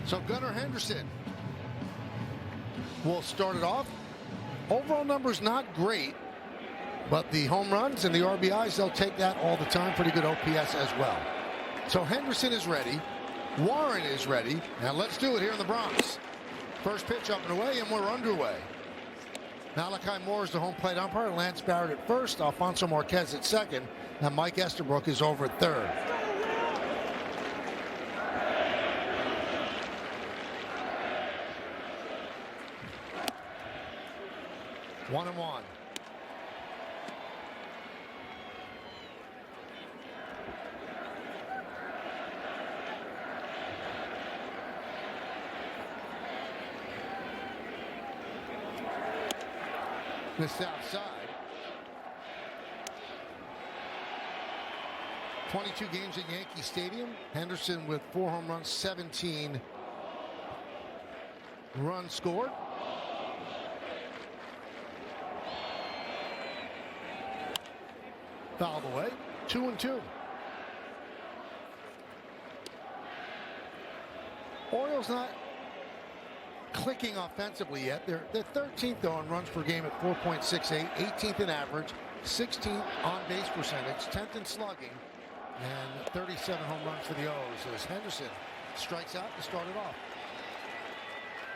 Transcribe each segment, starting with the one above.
So Gunnar Henderson will start it off. Overall numbers not great, but the home runs and the RBIs, they'll take that all the time. Pretty good OPS as well. So Henderson is ready. Warren is ready. Now let's do it here in the Bronx. First pitch up and away, and we're underway. Malachi Moore is the home plate umpire. Lance Barrett at first. Alfonso Marquez at second. And Mike Estabrook is over at third. One and one. Missed outside. 22 games at Yankee Stadium. Henderson with 4 home runs, 17 runs scored. Fouled away. 2-2. Orioles not clicking offensively yet. They're 13th though on runs per game at 4.68, 18th in average, 16th on base percentage, 10th in slugging, and 37 home runs for the O's as Henderson strikes out to start it off.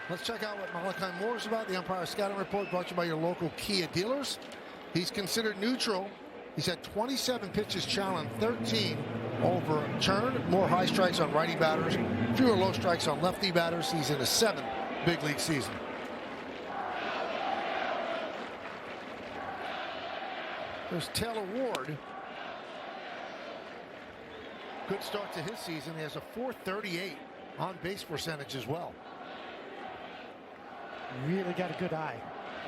Let's check out what Malachi Moore is about. The umpire scouting report brought to you by your local Kia dealers. He's considered neutral. He's had 27 pitches challenged, 13 overturned, more high strikes on righty batters, fewer low strikes on lefty batters. He's in his 7th big league season. There's Taylor Ward. Good start to his season. He has a .438 on base percentage as well. Really got a good eye.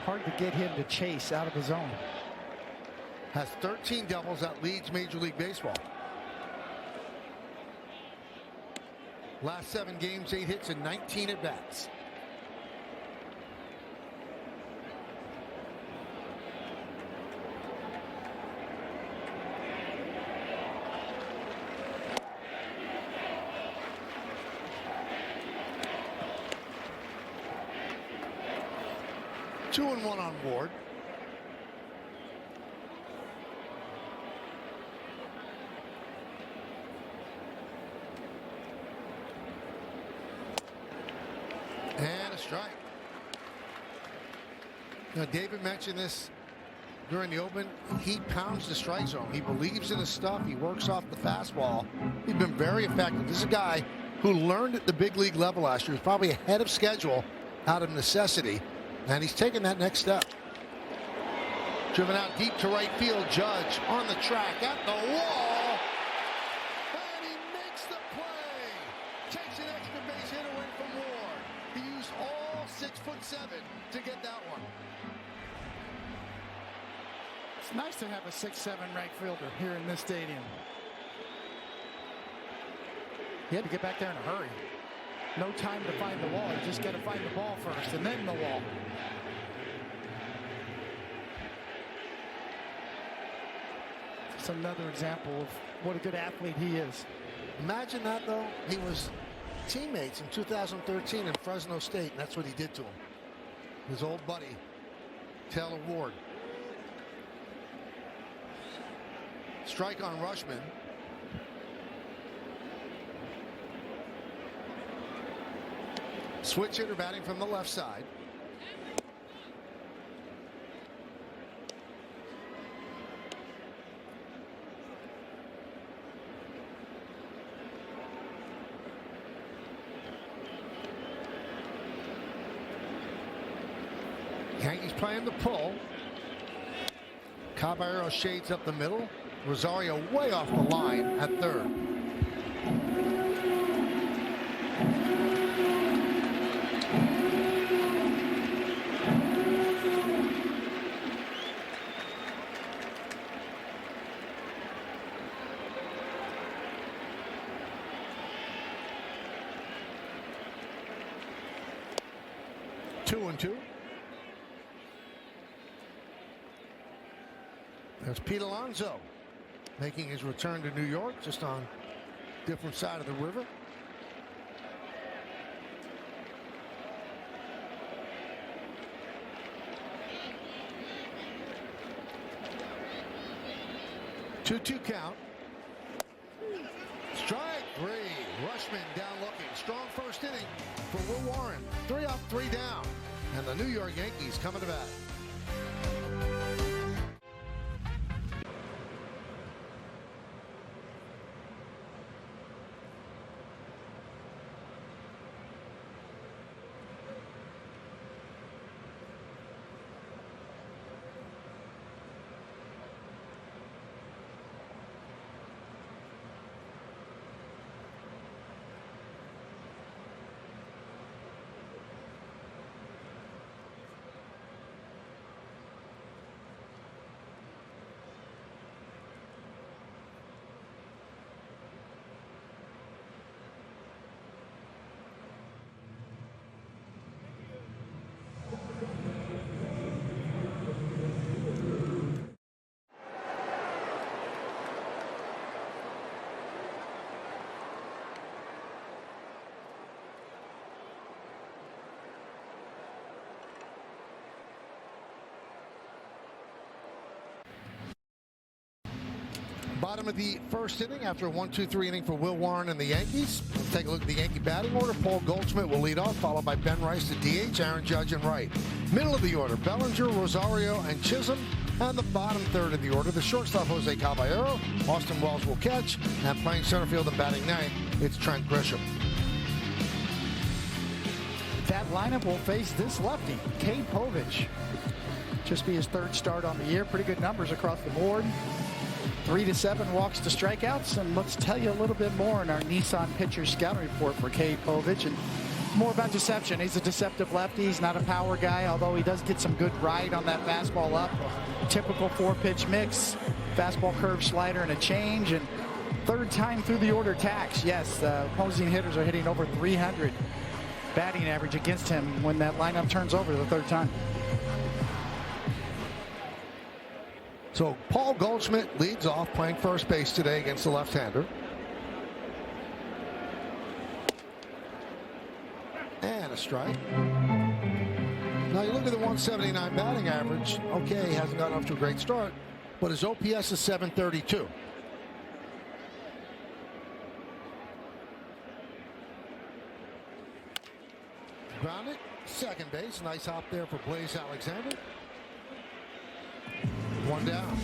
Hard to get him to chase out of his zone. Has 13 doubles, that leads Major League Baseball. Last 7 games, 8 hits and 19 at bats. Two and one on Ward. And a strike. Now, David mentioned this during the open. He pounds the strike zone. He believes in his stuff. He works off the fastball. He's been very effective. This is a guy who learned at the big league level last year. He's probably ahead of schedule out of necessity. And he's taking that next step. Driven out deep to right field. Judge on the track at the wall. And he makes the play. Takes an extra base hit away from Ward. He used all 6'7" to get that one. It's nice to have a 6'7" right fielder here in this stadium. He had to get back there in a hurry. No time to find the wall. You just got to find the ball first and then the wall. It's another example of what a good athlete he is. Imagine that, though. He was teammates in 2013 in Fresno State, and that's what he did to him. His old buddy, Taylor Ward. Strike on Rushman. Switch hitter batting from the left side. Yankees playing the pull. Caballero shades up the middle. Rosario way off the line at third. Two and two. There's Pete Alonso making his return to New York, just on different side of the river. 2-2 count. Strike 3. Rushman down looking. Strong first inning for Will Warren. 3 up, 3 down. And the New York Yankees coming to bat. Bottom of the first inning after a 1-2-3 inning for Will Warren and the Yankees. Take a look at the Yankee batting order. Paul Goldschmidt will lead off, followed by Ben Rice to DH, Aaron Judge and right. Middle of the order, Bellinger, Rosario, and Chisholm. And the bottom third of the order, the shortstop Jose Caballero, Austin Wells will catch, and playing center field and batting ninth, it's Trent Grisham. That lineup will face this lefty, Cade Povich. Just be his third start on the year. Pretty good numbers across the board. 3 to 7 walks to strikeouts, and let's tell you a little bit more in our Nissan pitcher scouting report for Cade Povich, and more about deception. He's a deceptive lefty. He's not a power guy, although he does get some good ride on that fastball up. A typical 4-pitch mix, fastball, curve, slider, and a change. And third time through the order tax. Yes, opposing hitters are hitting over 300 batting average against him when that lineup turns over the third time. So Paul Goldschmidt leads off, playing first base today against the left-hander. And a strike. Now you look at the 179 batting average. Okay, he hasn't gotten off to a great start, but his OPS is 732. Grounded, second base. Nice hop there for Blaze Alexander. 1 down.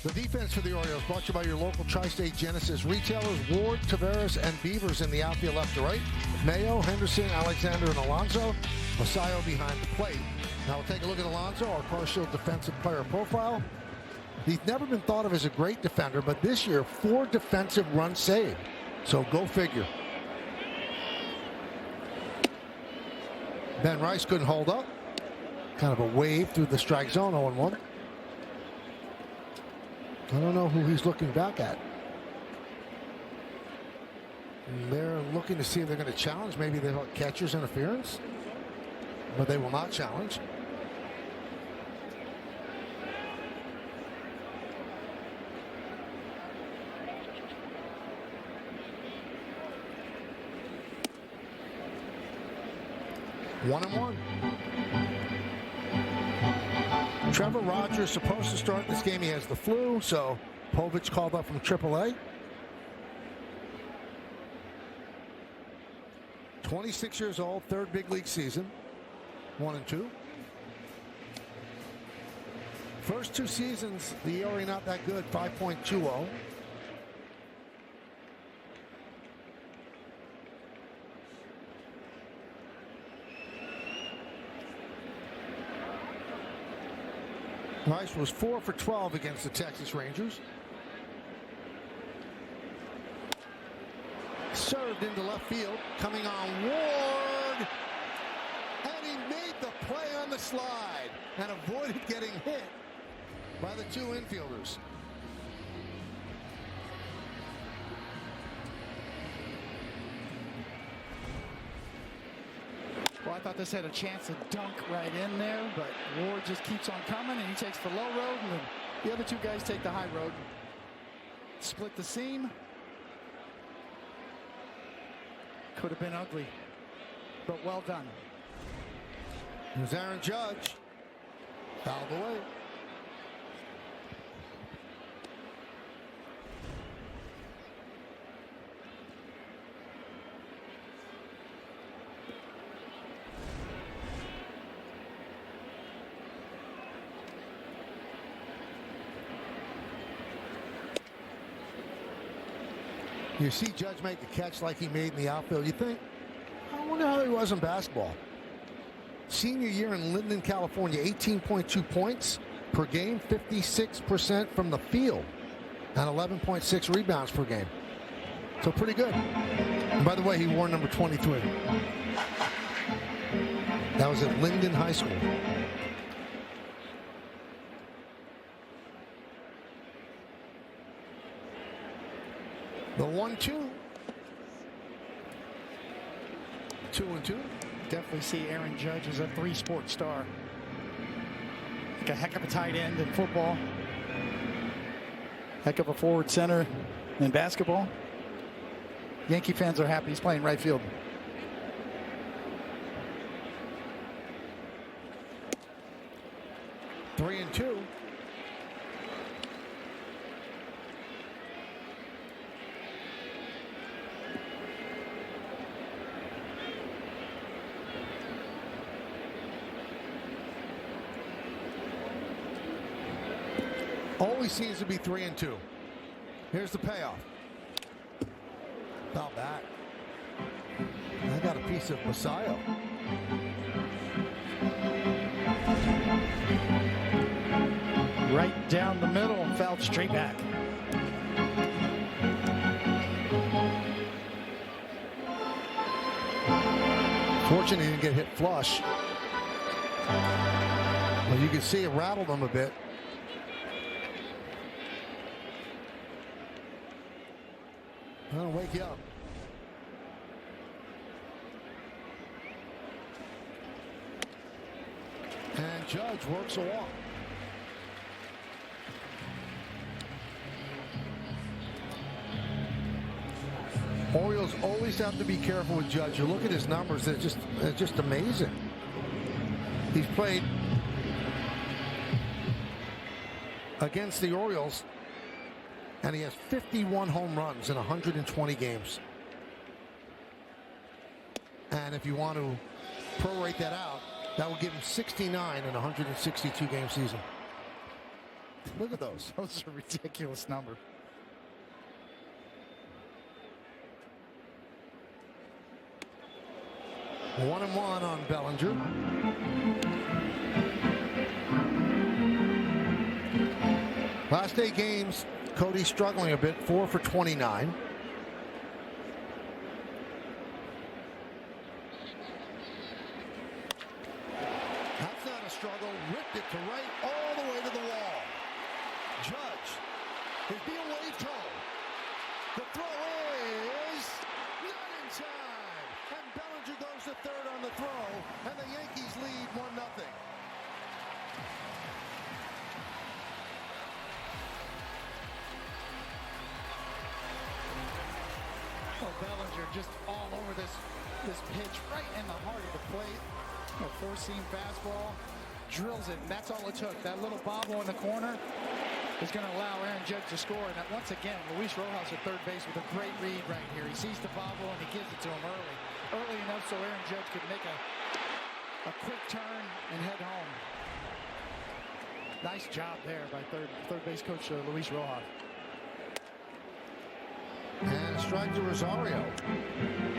The defense for the Orioles brought to you by your local Tri-State Genesis retailers, Ward, Tavares, and Beavers in the outfield left to right. Mayo, Henderson, Alexander, and Alonso. Osayo behind the plate. Now we'll take a look at Alonso, our partial defensive player profile. He's never been thought of as a great defender, but this year, 4 defensive runs saved. So go figure. Ben Rice couldn't hold up. Kind of a wave through the strike zone, 0-1. I don't know who he's looking back at. They're looking to see if they're going to challenge. Maybe they'll have catcher's interference, but they will not challenge. One and one. Trevor Rogers supposed to start this game. He has the flu, so Povich called up from AAA. 26 years old, third big league season. 1-2. First 2 seasons, the ERA not that good, 5.20. Rice was 4 for 12 against the Texas Rangers. Served into left field, coming on Ward, and he made the play on the slide and avoided getting hit by the 2 infielders. Well, I thought this had a chance to dunk right in there, but Ward just keeps on coming, and he takes the low road, and the other 2 guys take the high road. Split the seam. Could have been ugly, but well done. Here's Aaron Judge. Fouled away. You see Judge make a catch like he made in the outfield. You think, I wonder how he was in basketball. Senior year in Linden, California, 18.2 points per game, 56% from the field, and 11.6 rebounds per game. So pretty good. And by the way, he wore number 23. That was at Linden High School. The 1-2. 2-2. Definitely see Aaron Judge as a three-sport star. Like a heck of a tight end in football. Heck of a forward center in basketball. Yankee fans are happy he's playing right field. Three and two. Always seems to be 3 and 2. Here's the payoff. About that. I got a piece of Basayo. Right down the middle and fouled straight back. Fortunately, he didn't get hit flush. Well, you can see it rattled him a bit. I'll wake you up. And Judge works a walk. Orioles always have to be careful with Judge. You look at his numbers, they're just amazing. He's played against the Orioles, and he has 51 home runs in 120 games. And if you want to prorate that out, that would give him 69 in a 162 game season. Look at those. Those are a ridiculous number. 1-1 on Bellinger. Last 8 games, Cody's struggling a bit, 4 for 29. That's not a struggle. Ripped it to right, all the way to the wall. Judge is being waved home. The throw is not in time. And Bellinger goes to third on the throw, and the Yankees lead 1-0. Oh, Bellinger just all over this pitch, right in the heart of the plate. A four-seam fastball, drills it, and that's all it took. That little bobble in the corner is going to allow Aaron Judge to score. And once again, Luis Rojas at third base with a great read right here. He sees the bobble and he gives it to him early enough so Aaron Judge could make a quick turn and head home. Nice job there by third base coach Luis Rojas. And a strike to Rosario.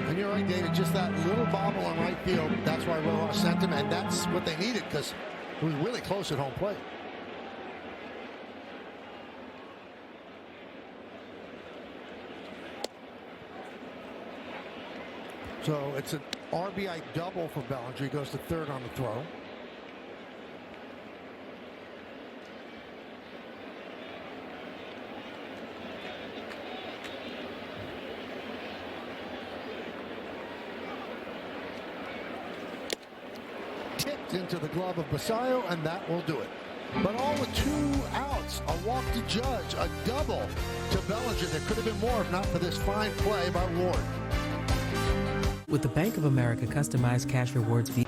And you're right, David, just that little bobble in right field. That's why Rojas sent him, and that's what they needed because it was really close at home plate. So it's an RBI double for Bellinger. He goes to third on the throw. Tipped into the glove of Basayo, and that will do it. But all with 2 outs, a walk to Judge, a double to Bellinger. There could have been more if not for this fine play by Ward. With the Bank of America customized cash rewards fee.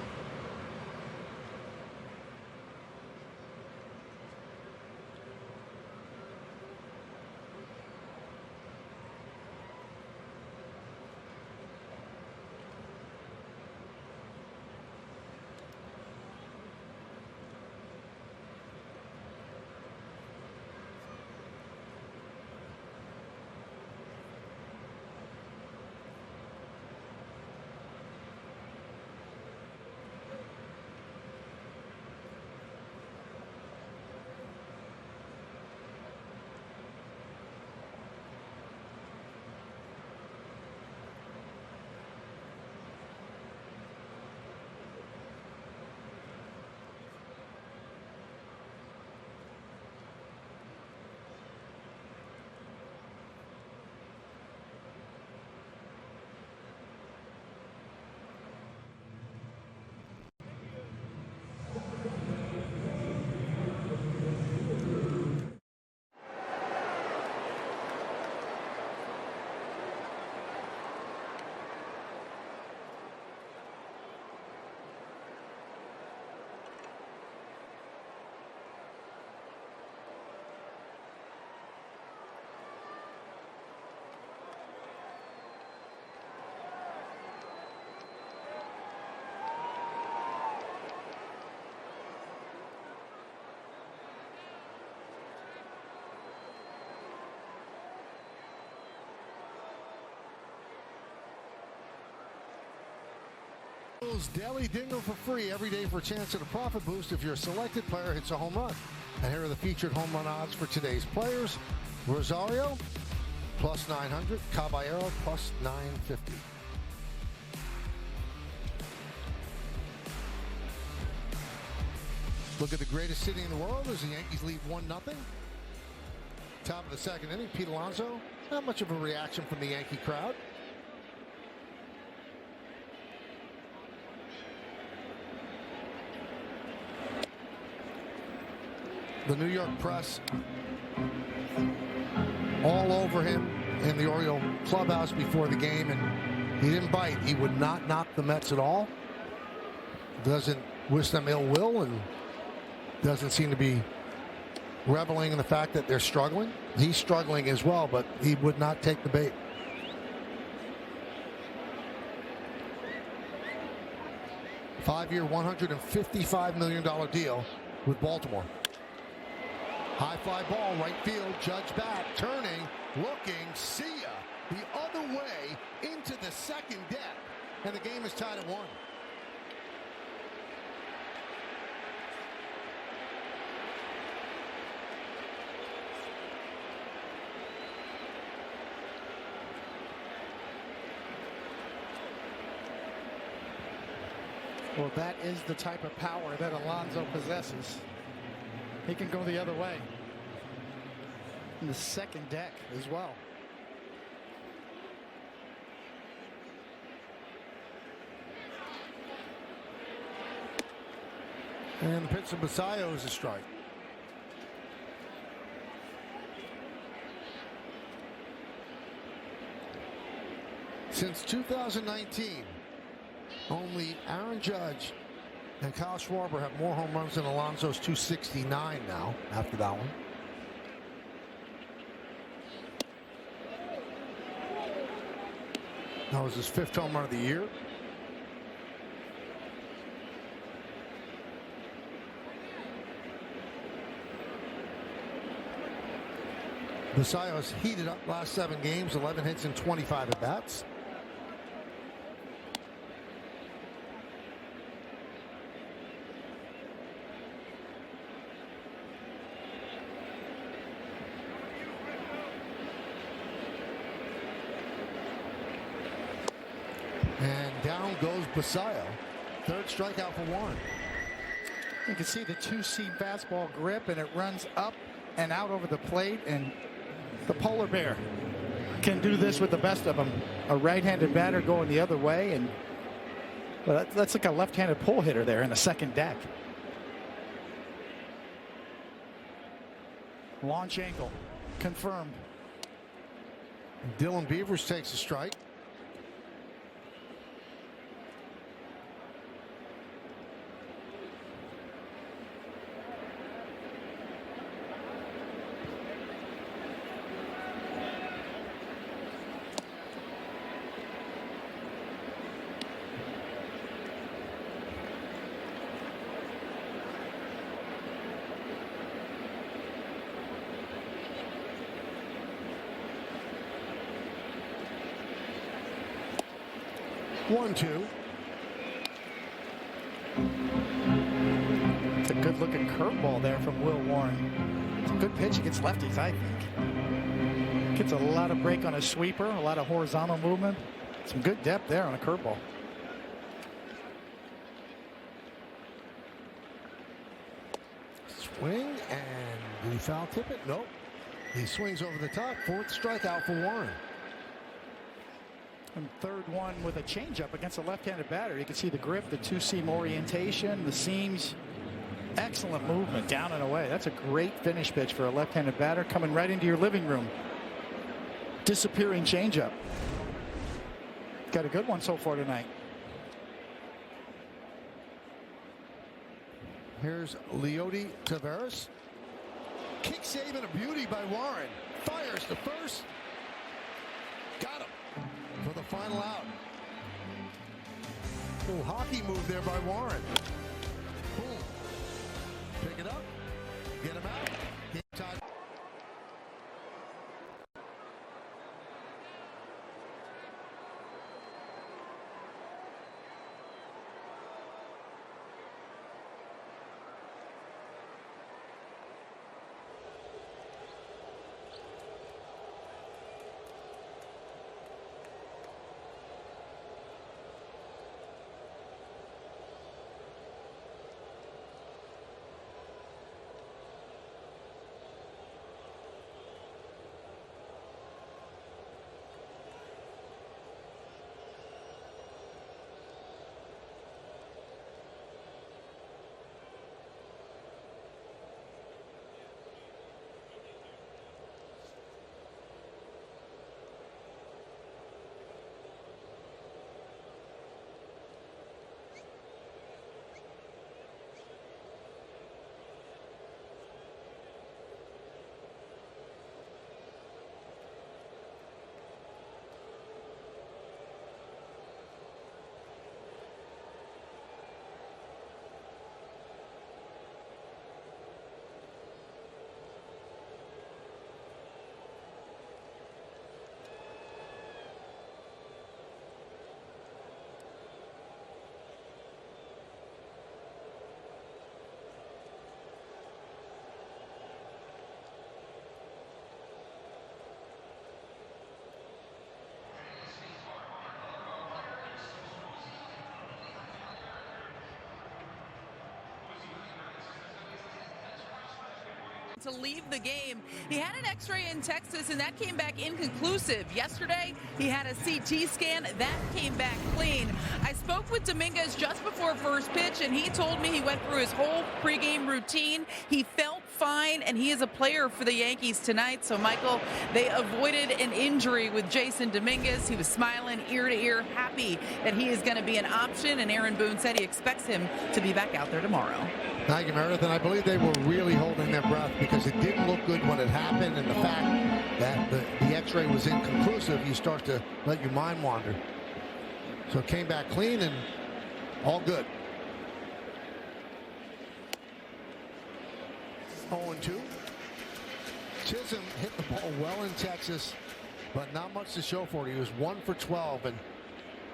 Orioles Daily Dingle for free every day for a chance at a profit boost if your selected player hits a home run. And here are the featured home run odds for today's players. Rosario, plus 900. Caballero, plus 950. Look at the greatest city in the world as the Yankees lead 1-0. Top of the second inning, Pete Alonso. Not much of a reaction from the Yankee crowd. The New York press all over him in the Oriole clubhouse before the game, and he didn't bite. He would not knock the Mets at all. Doesn't wish them ill will, and doesn't seem to be reveling in the fact that they're struggling. He's struggling as well, but he would not take the bait. Five-year, $155 million deal with Baltimore. High fly ball, right field, Judge back, turning, looking, see ya, the other way into the second deck, and the game is tied at 1. Well, that is the type of power that Alonso possesses. He can go the other way. In the second deck as well. And the pitch to Basayo is a strike. Since 2019, only Aaron Judge and Kyle Schwarber have more home runs than Alonso's 269 now after that one. That was his 5th home run of the year. Basayo has heated up last 7 games, 11 hits and 25 at-bats. And down goes Basayo. 3rd strikeout for Warren. You can see the two-seam fastball grip, and it runs up and out over the plate, and the polar bear can do this with the best of them. A right-handed batter going the other way, and well, that's like a left-handed pull hitter there in the second deck. Launch angle confirmed. Dylan Beavers takes a strike. One-two. It's a good-looking curveball there from Will Warren. It's a good pitch against lefties, I think. Gets a lot of break on a sweeper, a lot of horizontal movement. Some good depth there on a curveball. Swing, and did he foul tip it? Nope. He swings over the top. 4th strikeout for Warren. And 3rd one with a changeup against a left-handed batter. You can see the grip, the two-seam orientation, the seams. Excellent movement down and away. That's a great finish pitch for a left-handed batter coming right into your living room. Disappearing changeup. Got a good one so far tonight. Here's Leody Taveras. Kick save and a beauty by Warren. Fires to first. Got him for the final out. Little hockey move there by Warren. Boom. Pick it up. Get him out. Game time. to leave the game. He had an x-ray in Texas, and that came back inconclusive. Yesterday, he had a CT scan. That came back clean. I spoke with Dominguez just before first pitch, and he told me he went through his whole pregame routine. He felt fine, and he is a player for the Yankees tonight. So, Michael, they avoided an injury with Jason Dominguez. He was smiling ear to ear, happy that he is going to be an option, and Aaron Boone said he expects him to be back out there tomorrow. Thank you, Meredith. And I believe they were really holding their breath because it didn't look good when it happened, and the fact that the x-ray was inconclusive, you start to let your mind wander. So it came back clean and all good. 0-2. Chisholm hit the ball well in Texas, but not much to show for it. He was 1 for 12, and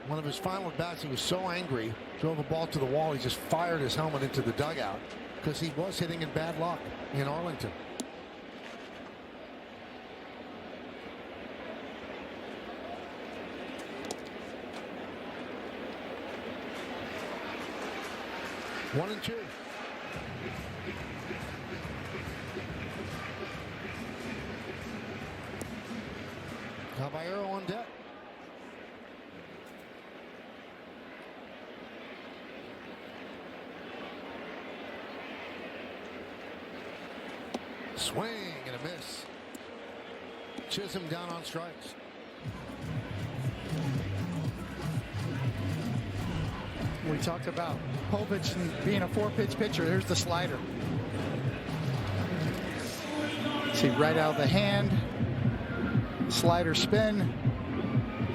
one of his final at bats, he was so angry, drove a ball to the wall, he just fired his helmet into the dugout because he was hitting in bad luck in Arlington. One and two. Caballero on deck. Swing and a miss. Chisholm down on strikes. We talked about Povich being a 4-pitch pitcher. Here's the slider. See, right out of the hand. Slider spin.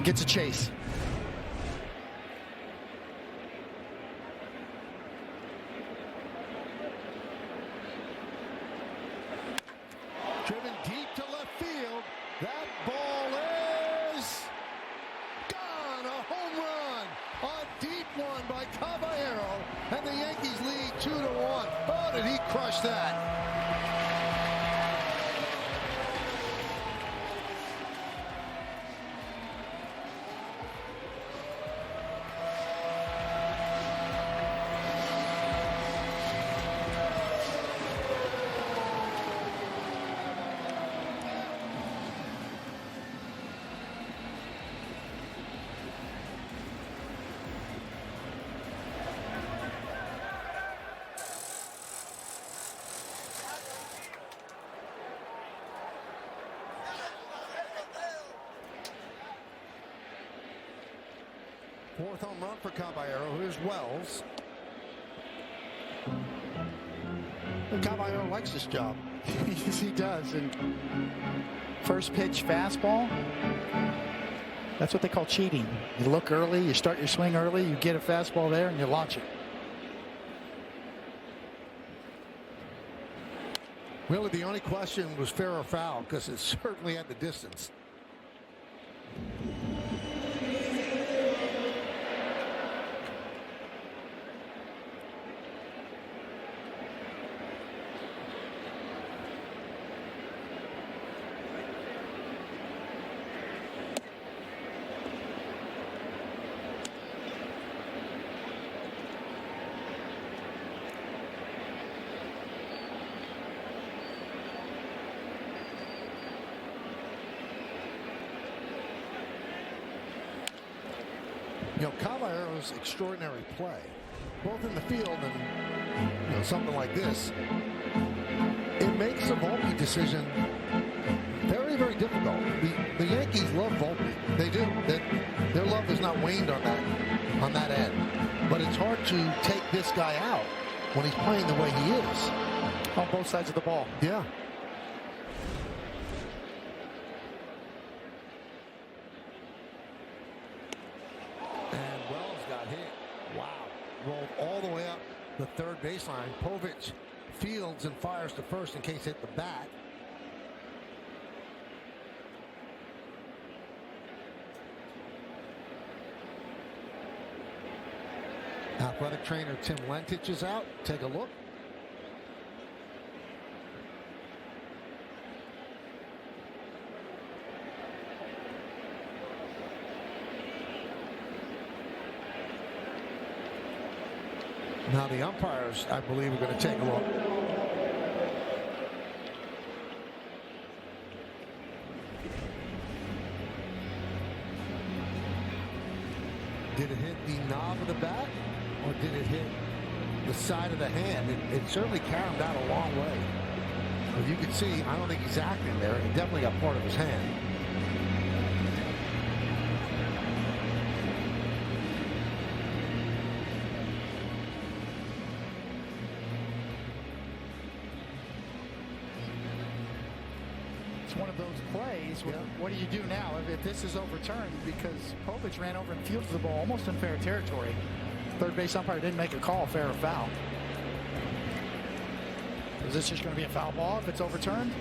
Gets a chase. Driven deep to left field. That ball is gone. A home run. A deep one by Caballero. And the Yankees lead 2-1. Oh, did he crush that? Fourth home run for Caballero. Here's Wells. And Caballero likes this job. Yes, he does. And first pitch fastball. That's what they call cheating. You look early, you start your swing early, you get a fastball there, and you launch it. Really, the only question was fair or foul because it certainly had the distance. You know, Caballero's extraordinary play, both in the field and something like this, it makes the Volpe decision very, very difficult. The Yankees love Volpe. They do. Their love has not waned on that end. But it's hard to take this guy out when he's playing the way he is. On both sides of the ball. Yeah. Rolled all the way up the third baseline. Povich fields and fires to first in case hit the bat. Athletic trainer Tim Lentich is out. Take a look. Now the umpires, I believe, are going to take a look. Did it hit the knob of the bat, or did it hit the side of the hand? It certainly carried him down a long way. As you can see, I don't think he's acting there. He definitely got part of his hand. It's one of those plays where, what do you do now if this is overturned? Because Povich ran over and fielded the ball almost in fair territory. Third base umpire didn't make a call, fair or foul. Is this just going to be a foul ball if it's overturned?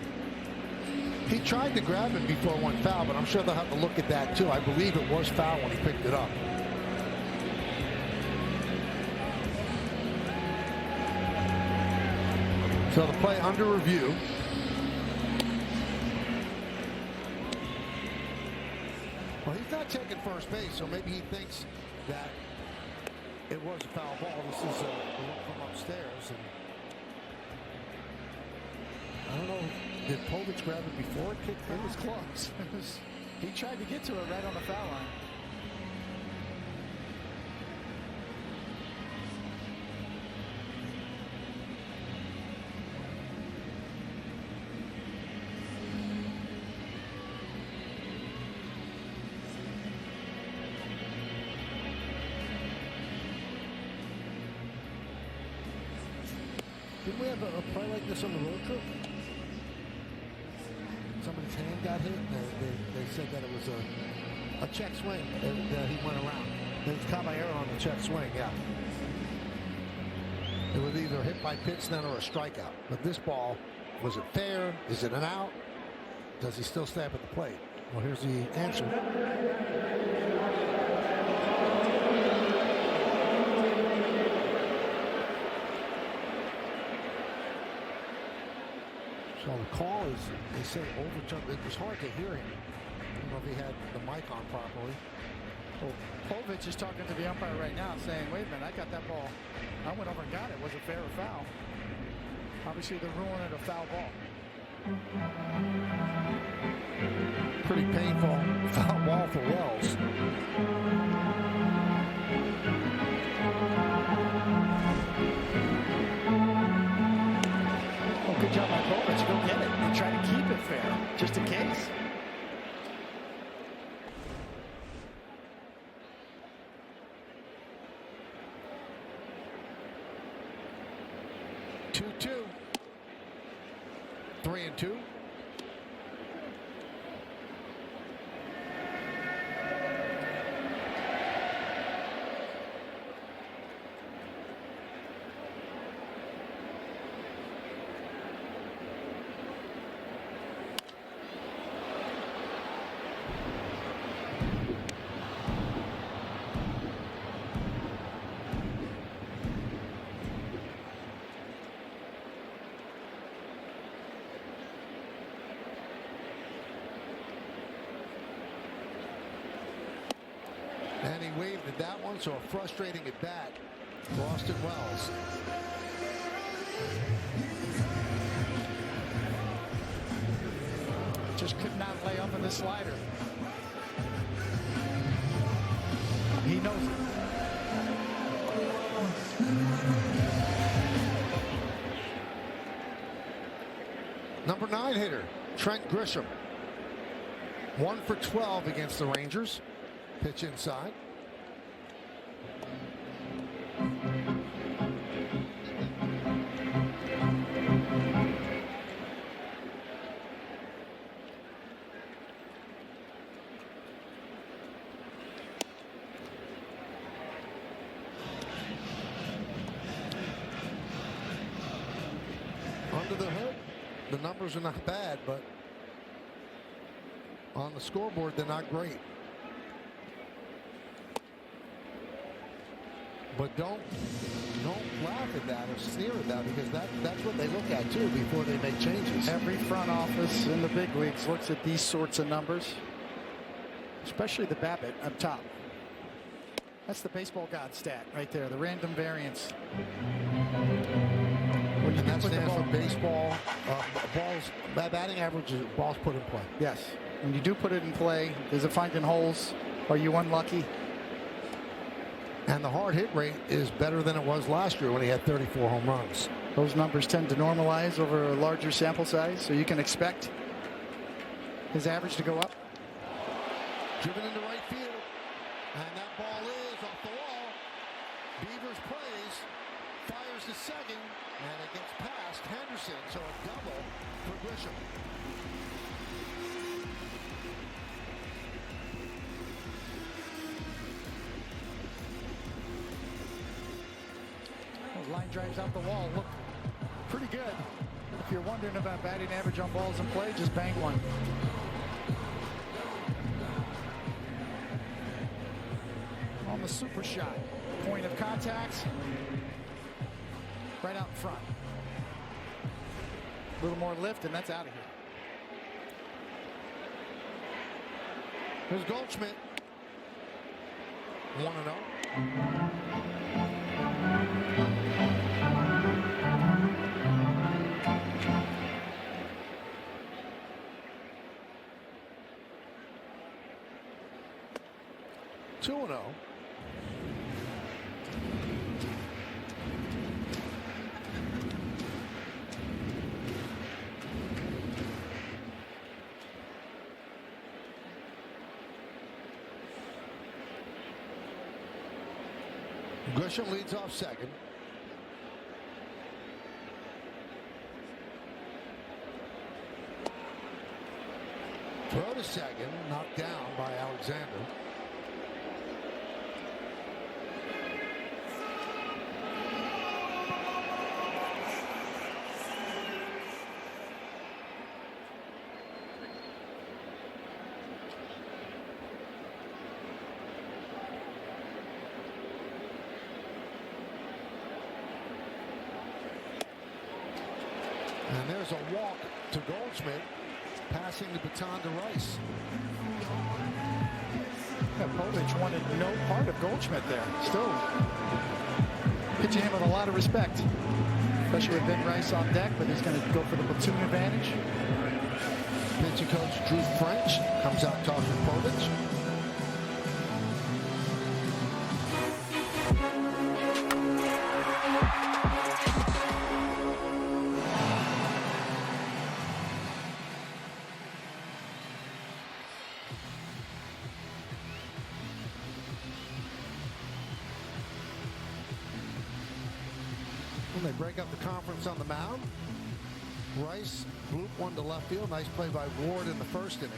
He tried to grab it before it went foul, but I'm sure they'll have to look at that too. I believe it was foul when he picked it up. So the play under review. Well, he's not checking first base, so maybe he thinks that it was a foul ball. This is a look from upstairs. And I don't know, did Povich grab it before it kicked? It was close. He tried to get to it right on the foul line. Didn't we have a play like this on the road trip? Somebody's hand got hit. They said that it was a check swing that he went around. It was Caballero on the check swing, yeah. It was either hit by pitch then or a strikeout. But this ball, was it fair? Is it an out? Does he still stay up at the plate? Well, here's the answer. So the call is, they say overturned. It was hard to hear him. I don't know if he had the mic on properly. Well, Povich is talking to the umpire right now saying, wait a minute, I got that ball. I went over and got it. Was it fair or foul? Obviously, they're ruling it a foul ball. Pretty painful foul ball for Wells. Oh, good job by Povich. Go get it and try to keep it fair, just in case. Two. 3-2. And he waved at that one, so a frustrating at bat for Austin Wells. Just could not lay up in the slider. He knows it. Number 9 hitter, Trent Grisham. 1 for 12 against the Rangers. Pitch inside. Under the hood, the numbers are not bad, but on the scoreboard, they're not great. But don't laugh at that or sneer at that, because that's what they look at too before they make changes. Every front office in the big leagues looks at these sorts of numbers, especially the BABIP up top. That's the baseball god stat right there, the random variance. And that stands for baseball balls. Batting average is balls put in play. Yes. When you do put it in play, is it finding holes? Are you unlucky? And the hard hit rate is better than it was last year when he had 34 home runs. Those numbers tend to normalize over a larger sample size, so you can expect his average to go up. Driven into right field. And that ball is off the wall. Beavers plays. Fires to second. And it gets past Henderson. So a double for Grisham. Those line drives out the wall look pretty good. If you're wondering about batting average on balls in play, just bang one. On the super shot, point of contact, right out in front. A little more lift, and that's out of here. Here's Goldschmidt. 1-0. Grisham leads off second. Throw to second, knocked down by Alexander. And there's a walk to Goldschmidt, passing the baton to Rice. Yeah, Povich wanted no part of Goldschmidt there. Still pitching him with a lot of respect, especially with Ben Rice on deck, but he's going to go for the platoon advantage. Pitching coach Drew French comes out talking to Povich. They break up the conference on the mound. Rice bloop one to left field. Nice play by Ward in the first inning.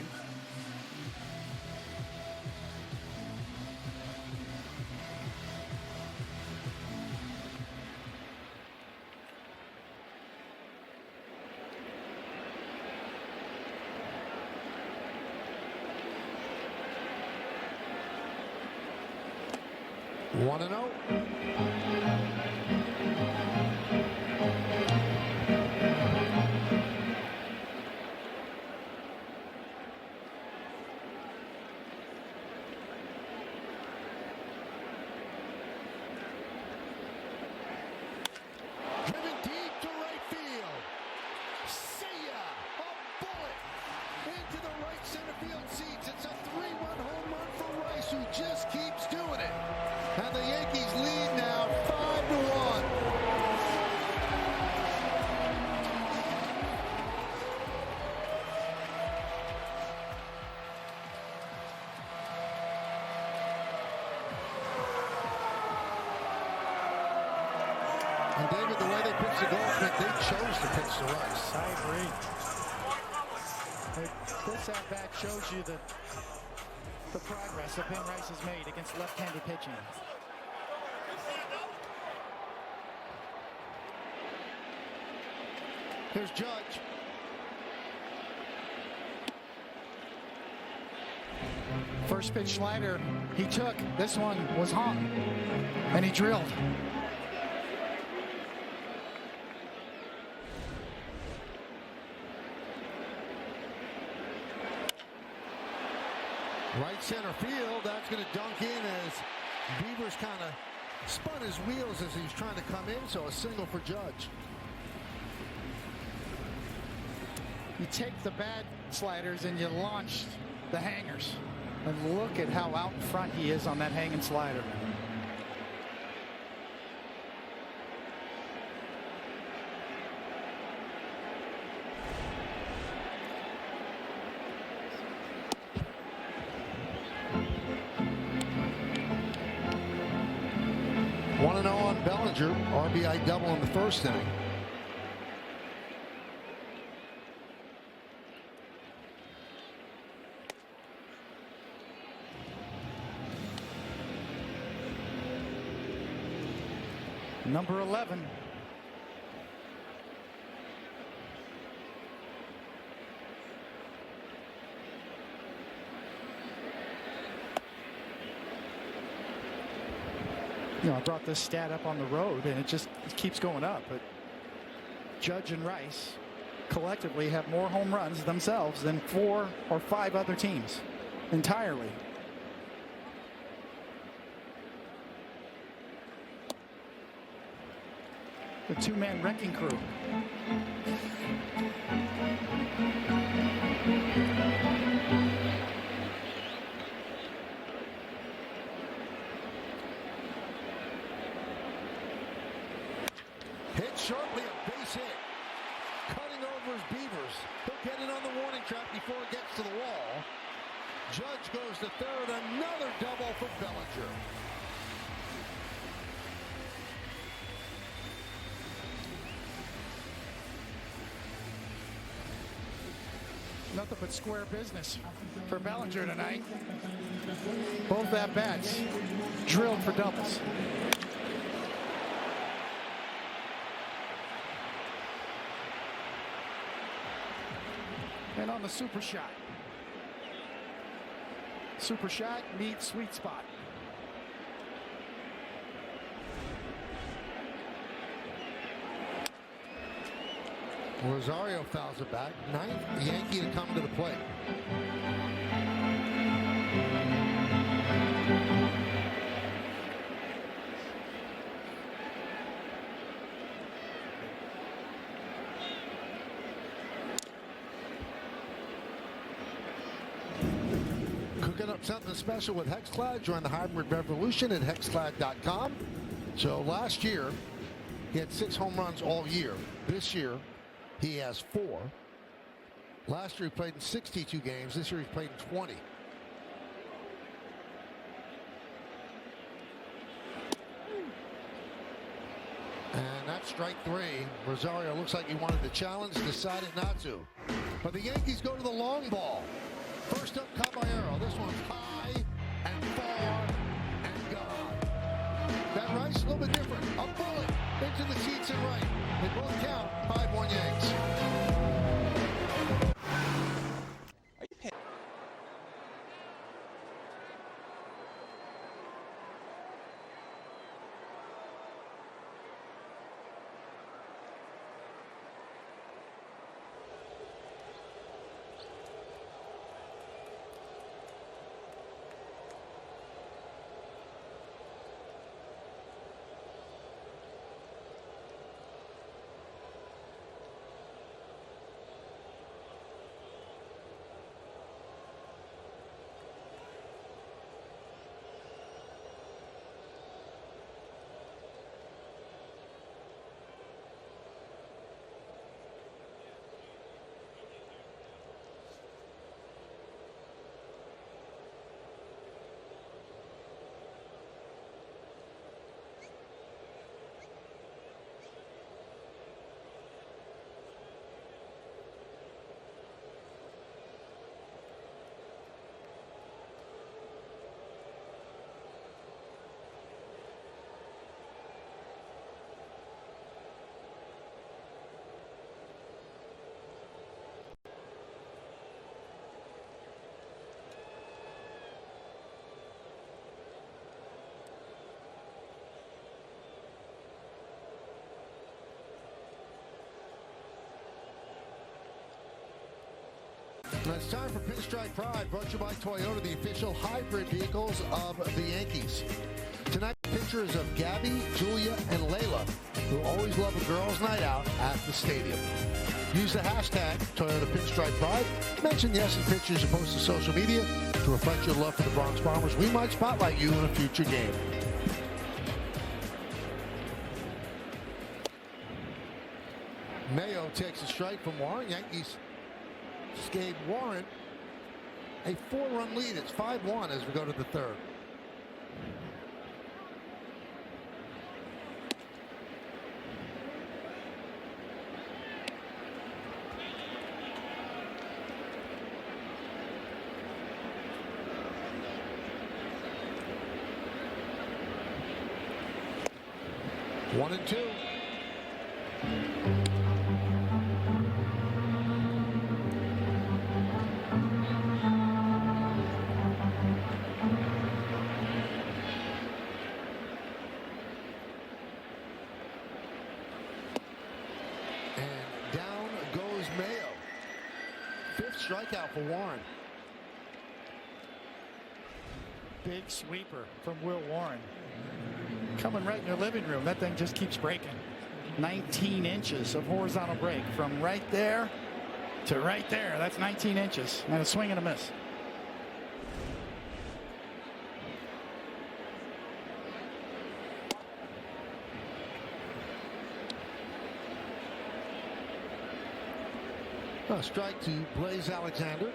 One and 0. Just keeps doing it. And the Yankees lead now 5-1. And David, the way they pitched to Goldschmidt, they chose to pitch to Rice. I agree. This at-bat shows you the progress that Ben Rice has made against left-handed pitching. Here's Judge. First pitch slider he took. This one was hung, and he drilled. Right center field, that's going to dunk in as Beavers kind of spun his wheels as he's trying to come in, so a single for Judge. You take the bad sliders and you launch the hangers. And look at how out in front he is on that hanging slider. 1-0 on Bellinger. RBI double in the first inning. Number 11. You know, I brought this stat up on the road, and it keeps going up. But Judge and Rice collectively have more home runs themselves than 4 or 5 other teams entirely. The two-man wrecking crew. Hit sharply, a base hit. Cutting over his Beavers. He'll get it on the warning track before it gets to the wall. Judge goes to third. Another double for Bellinger. Nothing but square business for Bellinger tonight. Both at-bats drilled for doubles. And on the super shot. Super shot meets sweet spot. Rosario fouls it back. 9th Yankee to come to the plate. Cooking up something special with Hexclad. Join the hybrid revolution at hexclad.com. So last year, he had 6 home runs all year. This year, he has 4. Last year he played in 62 games. This year he's played in 20. And that's strike 3. Rosario looks like he wanted to challenge, decided not to. But the Yankees go to the long ball. First up, Caballero. This one's high and far and gone. That Rice, a little bit different. A bullet into the seats and right. They both count. 5-1 Yanks. Now it's time for Pinstripe Pride, brought to you by Toyota, the official hybrid vehicles of the Yankees. Tonight, pictures of Gabby, Julia, and Layla, who always love a girls' night out at the stadium. Use the hashtag Toyota Pinstripe Pride. Mention yes in pictures you post to social media to reflect your love for the Bronx Bombers. We might spotlight you in a future game. Mayo takes a strike from Warren. Yankees just gave Warren a 4-run lead. It's 5-1 as we go to the third. 1-2. And down goes Mayo. 5th strikeout for Warren. Big sweeper from Will Warren. Coming right in your living room. That thing just keeps breaking. 19 inches of horizontal break from right there to right there. That's 19 inches. And a swing and a miss. A strike to Blaze Alexander.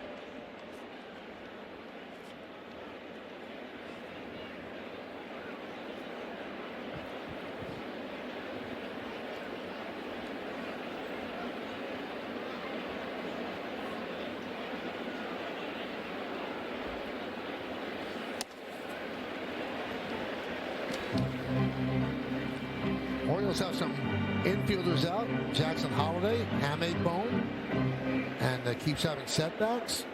Orioles have some infielders out. Jackson Holiday, hamate bone, and keeps having setbacks.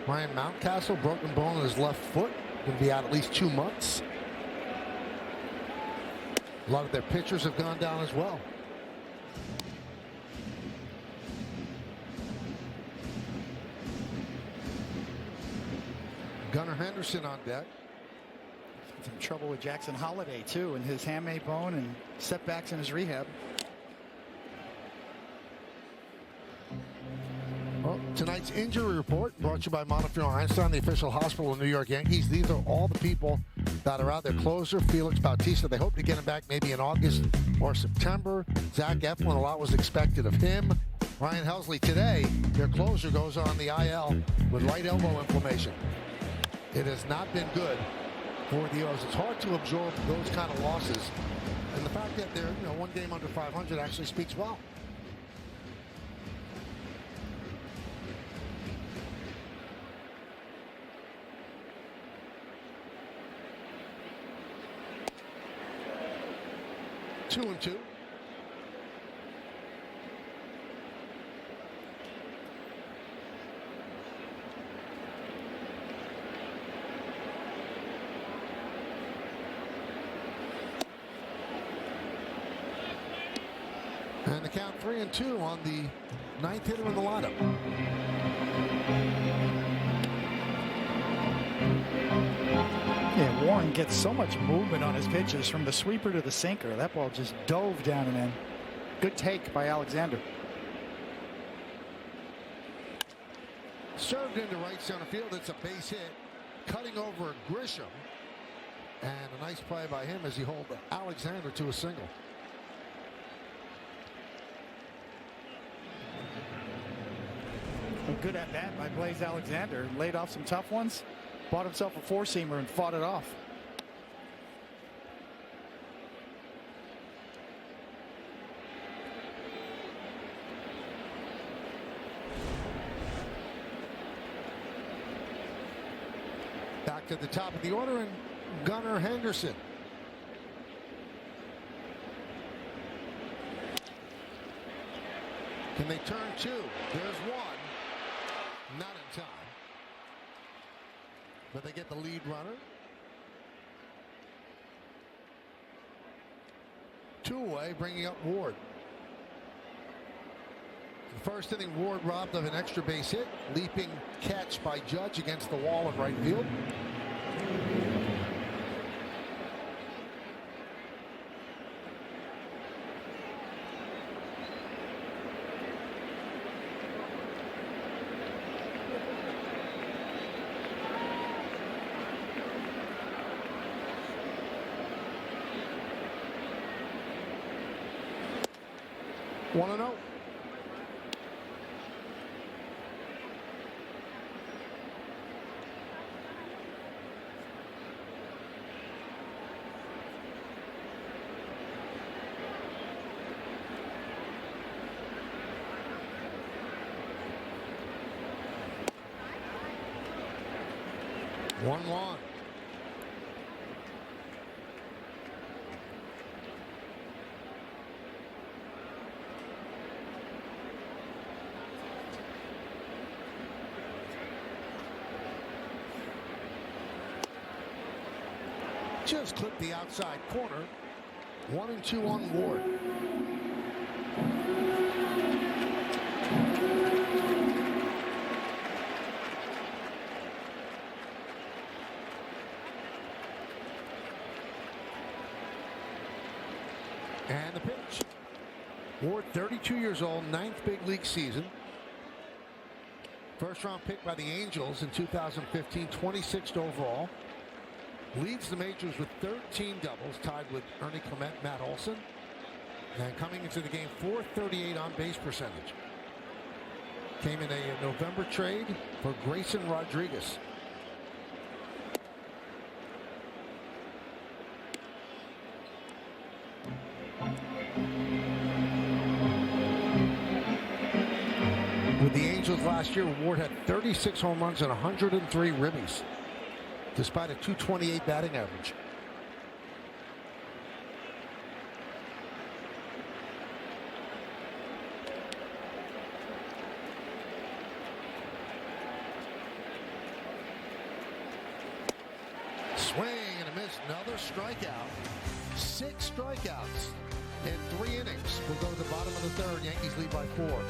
Ryan Mountcastle, broken bone in his left foot, going to be out at least 2 months. A lot of their pitchers have gone down as well. Gunnar Henderson on deck. Some trouble with Jackson Holiday too, and his hamate bone and setbacks in his rehab. Well, tonight's injury report brought to you by Montefiore Einstein, the official hospital of New York Yankees. These are all the people that are out there. Closer, Felix Bautista. They hope to get him back maybe in August or September. Zach Eflin, a lot was expected of him. Ryan Helsley today, their closer, goes on the IL with right elbow inflammation. It has not been good for the O's. It's hard to absorb those kind of losses, and the fact that they're one game under 500 actually speaks well. Two and two. And the count 3-2 on the 9th hitter in the lineup. Yeah, Warren gets so much movement on his pitches from the sweeper to the sinker. That ball just dove down and in. Good take by Alexander. Served into right center field. It's a base hit. Cutting over Grisham. And a nice play by him as he holds Alexander to a single. A good at bat by Blaze Alexander. Laid off some tough ones. Bought himself a four-seamer and fought it off. Back to the top of the order, and Gunnar Henderson. Can they turn two? There's one. Not in time. But they get the lead runner. 2 away, bringing up Ward. The first inning, Ward robbed of an extra base hit. Leaping catch by Judge against the wall in right field. One and 0. One. Just clipped the outside corner. 1-2 on Ward. And the pitch. Ward, 32 years old, 9th big league season. First round pick by the Angels in 2015, 26th overall. Leads the majors with 13 doubles, tied with Ernie Clement, Matt Olson. And coming into the game, .438 on base percentage. Came in a November trade for Grayson Rodriguez. With the Angels last year, Ward had 36 home runs and 103 ribbies, despite a .228 batting average. Swing and a miss, another strikeout. 6 strikeouts in 3 innings. We'll go to the bottom of the third. Yankees lead by 4.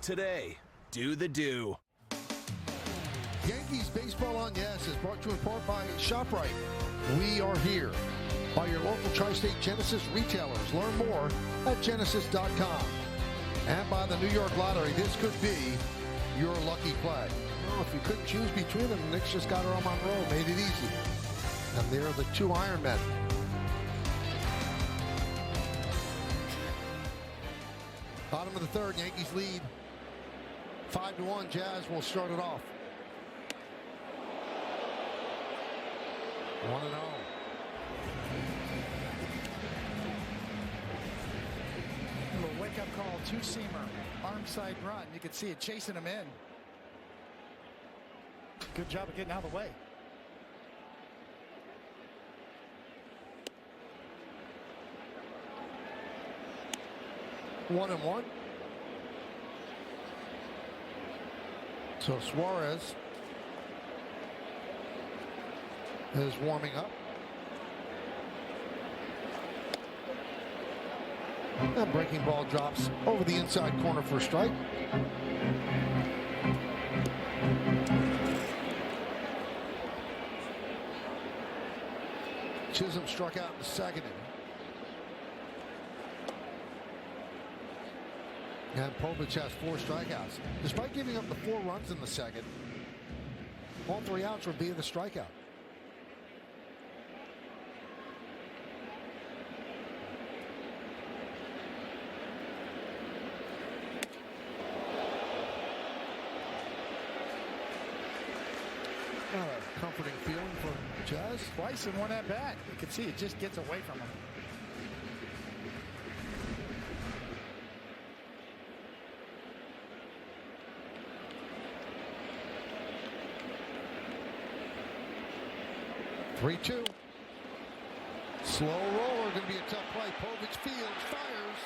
Today, do the do. Yankees Baseball on Yes is brought to you in part by ShopRite. We are here. By your local Tri-State Genesis retailers. Learn more at genesis.com. And by the New York Lottery. This could be your lucky play. Well, if you couldn't choose between them, Nick's just got Earl Monroe, made it easy. And they're the 2 Ironmen. Bottom of the third, Yankees lead 5-1. Jazz will start it off. 1-0. Little wake-up call, 2-seamer, arm side run. You can see it chasing him in. Good job of getting out of the way. One and one. So Suarez is warming up. And breaking ball drops over the inside corner for a strike. Chisholm struck out in the second inning. And Povich has 4 strikeouts. Despite giving up the 4 runs in the second, all 3 outs were via the strikeout. Not a comforting feeling for Jazz. Twice in one at bat. You can see it just gets away from him. 3-2. Slow roller, going to be a tough play. Povich fields, fires.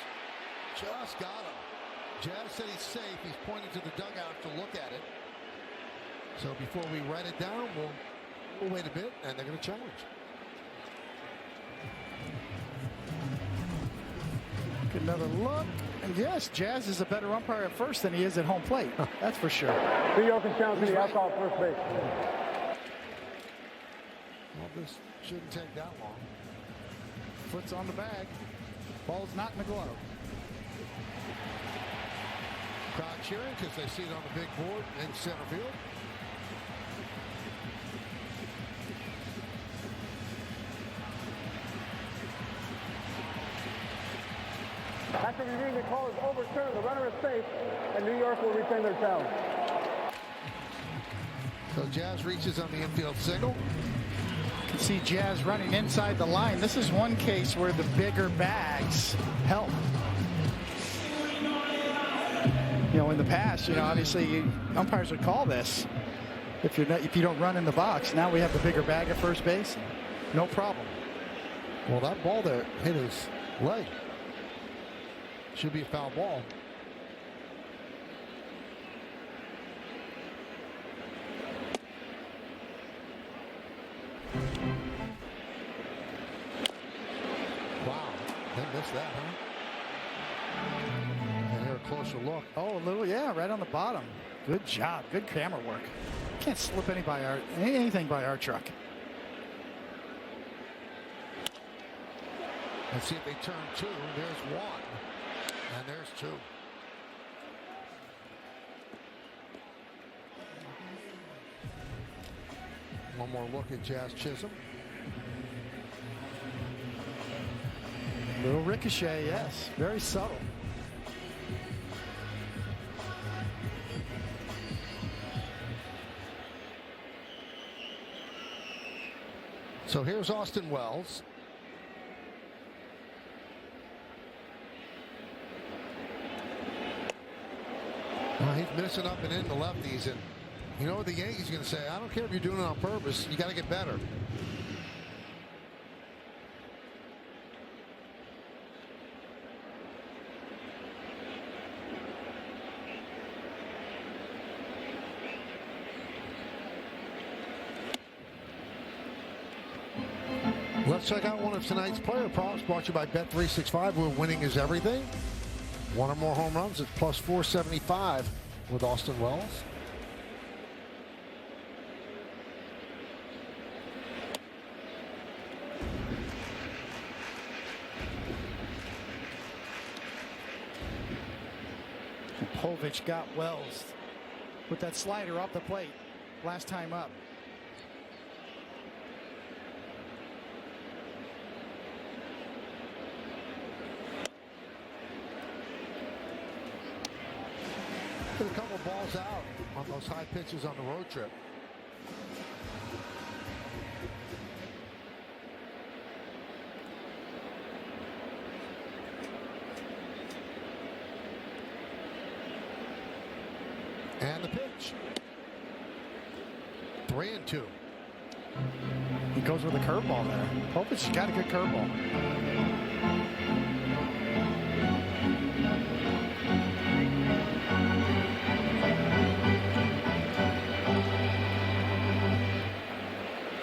Just got him. Jazz said he's safe. He's pointing to the dugout to look at it. So before we write it down, we'll wait a bit, and they're going to challenge. Get another look. And yes, Jazz is a better umpire at first than he is at home plate. That's for sure. New York is challenging the outcall first base. Well, this shouldn't take that long. Foot's on the bag. Ball's not in the glove. Crowd cheering because they see it on the big board in center field. After reviewing, the call is overturned. The runner is safe, and New York will retain their challenge. So Jazz reaches on the infield single. You can see Jazz running inside the line. This is one case where the bigger bags help. You know, in the past, you know, obviously umpires would call this if you don't run in the box. Now we have the bigger bag at first base. No problem. Well, that ball there hit his leg. Should be a foul ball. Wow, they missed that, huh? And here, a closer look. Oh, a little, yeah, right on the bottom. Good job. Good camera work. Can't slip anything by our truck. Let's see if they turn two. There's one. And there's two. One more look at Jazz Chisholm. Little ricochet, yes. Very subtle. So here's Austin Wells. He's missing up and in the lefties, and you know what the Yankees are going to say? I don't care if you're doing it on purpose. You got to get better. Let's check out one of tonight's player props brought to you by Bet365, where winning is everything. One or more home runs, it's plus 475 with Austin Wells. Povich got Wells with that slider off the plate last time up. A couple balls out on those high pitches on the road trip. And the pitch. 3-2. He goes with a curveball there. Povich got a good curveball.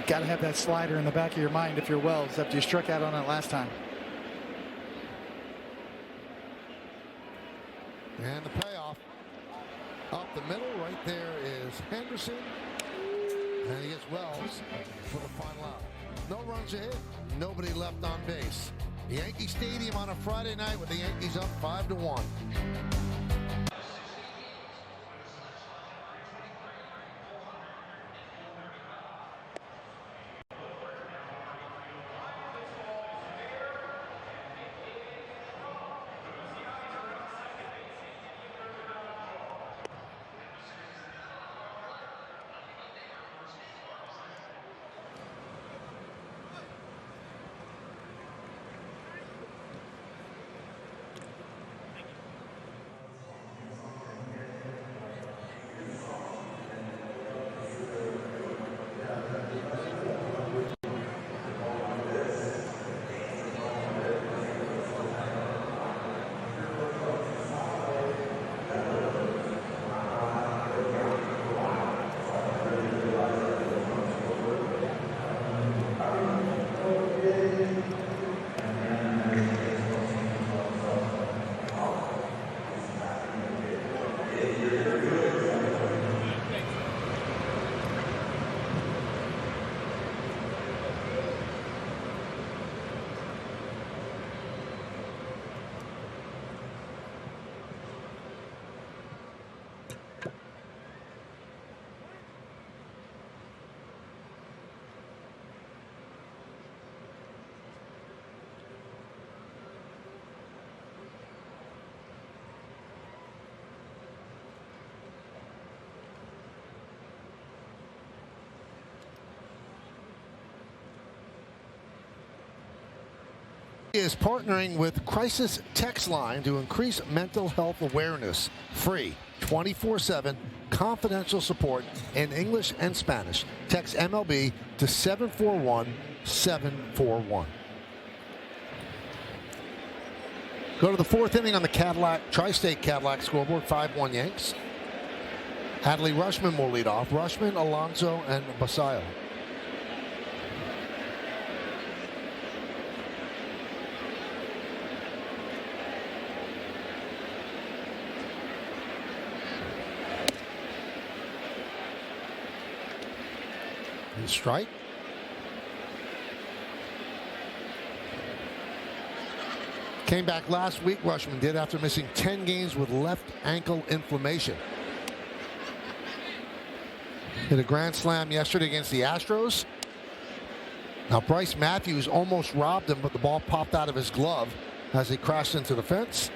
Got to have that slider in the back of your mind if you're Wells after you struck out on it last time. And the payoff up the middle. Right there is Henderson. And he gets Wells for the final out. No runs ahead, nobody left on base. Yankee Stadium on a Friday night with the Yankees up 5-1. is partnering with Crisis Text Line to increase mental health awareness. Free, 24/7, confidential support in English and Spanish. Text MLB to 741-741. Go to the fourth inning on the Tri-State Cadillac scoreboard, 5-1 Yanks. Adley Rutschman will lead off. Rutschman, Alonso, and Basayo. And strike. Came back last week, Rutschman did, after missing 10 games with left ankle inflammation. Hit a grand slam yesterday against the Astros. Now Bryce Matthews almost robbed him, but the ball popped out of his glove as he crashed into the fence.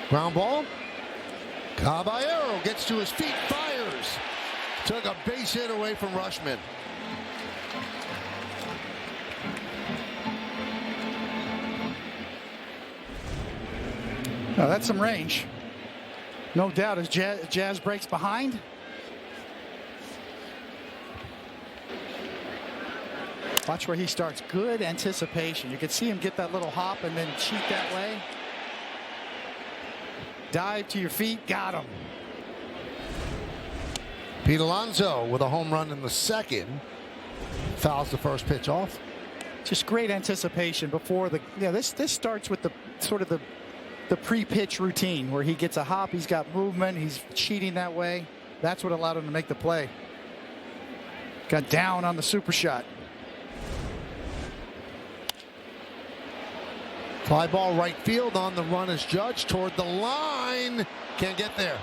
Ground ball. Caballero gets to his feet, fires. Took a base hit away from Rutschman. Now that's some range. No doubt as Jazz breaks behind. Watch where he starts. Good anticipation. You can see him get that little hop and then cheat that way. Dive to your feet. Got him. Pete Alonso with a home run in the second. Fouls the first pitch off. Just great anticipation before the. Yeah, this starts with the sort of the pre-pitch routine where he gets a hop, he's got movement, he's cheating that way. That's what allowed him to make the play. Got down on the super shot. Fly ball right field, on the run is Judge toward the line. Can't get there.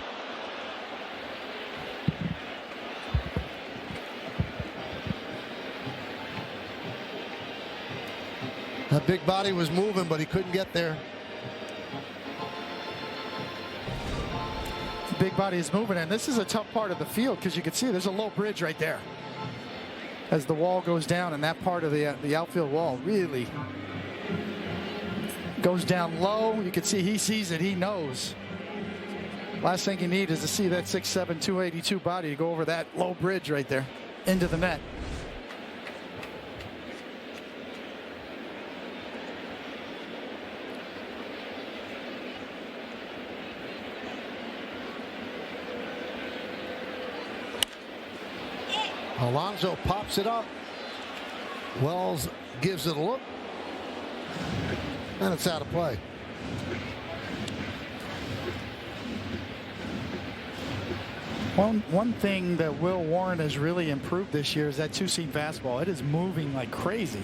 That big body was moving, but he couldn't get there. Big body is moving, and this is a tough part of the field because you can see there's a low bridge right there as the wall goes down, and that part of the outfield wall really goes down low. You can see he sees it, he knows. Last thing you need is to see that 6'7", 282 body go over that low bridge right there into the net. Alonso pops it up. Wells gives it a look. And it's out of play. One thing that Will Warren has really improved this year is that two-seam fastball. It is moving like crazy.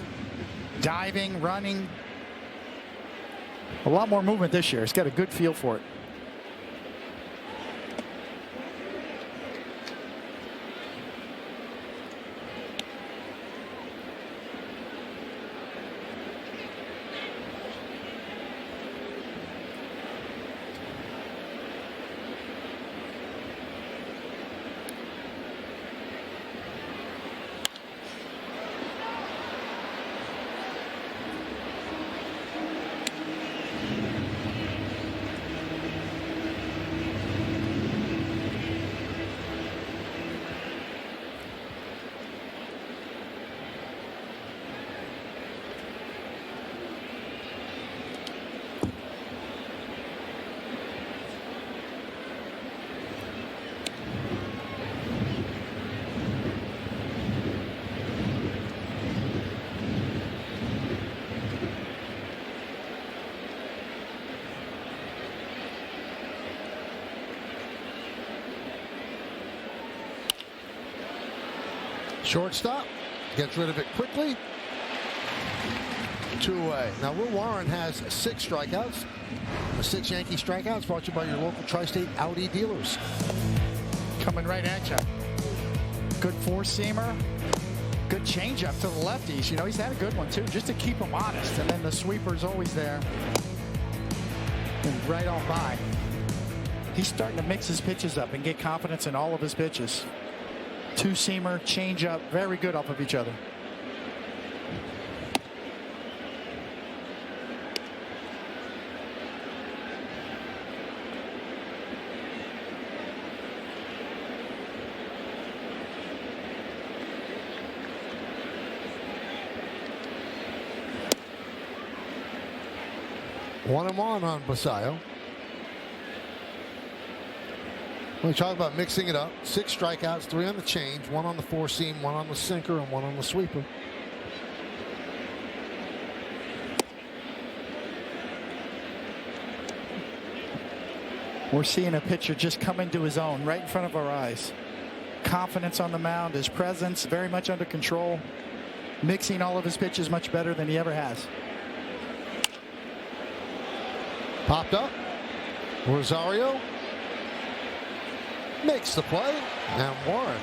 Diving, running. A lot more movement this year. It's got a good feel for it. Shortstop gets rid of it quickly. 2-away. Now Will Warren has 6 strikeouts. The 6 Yankee strikeouts brought to you by your local Tri-State Audi dealers. Coming right at you. Good four-seamer. Good changeup to the lefties. You know, he's had a good one too, just to keep him honest. And then the sweeper's always there. And right on by. He's starting to mix his pitches up and get confidence in all of his pitches. Two-seamer, change-up, very good off of each other. One and one on Basayo. We talk about mixing it up. 6 strikeouts, 3 on the change, 1 on the 4-seam, 1 on the sinker, and 1 on the sweeper. We're seeing a pitcher just come into his own right in front of our eyes. Confidence on the mound, his presence very much under control, mixing all of his pitches much better than he ever has. Popped up. Rosario makes the play. And Warren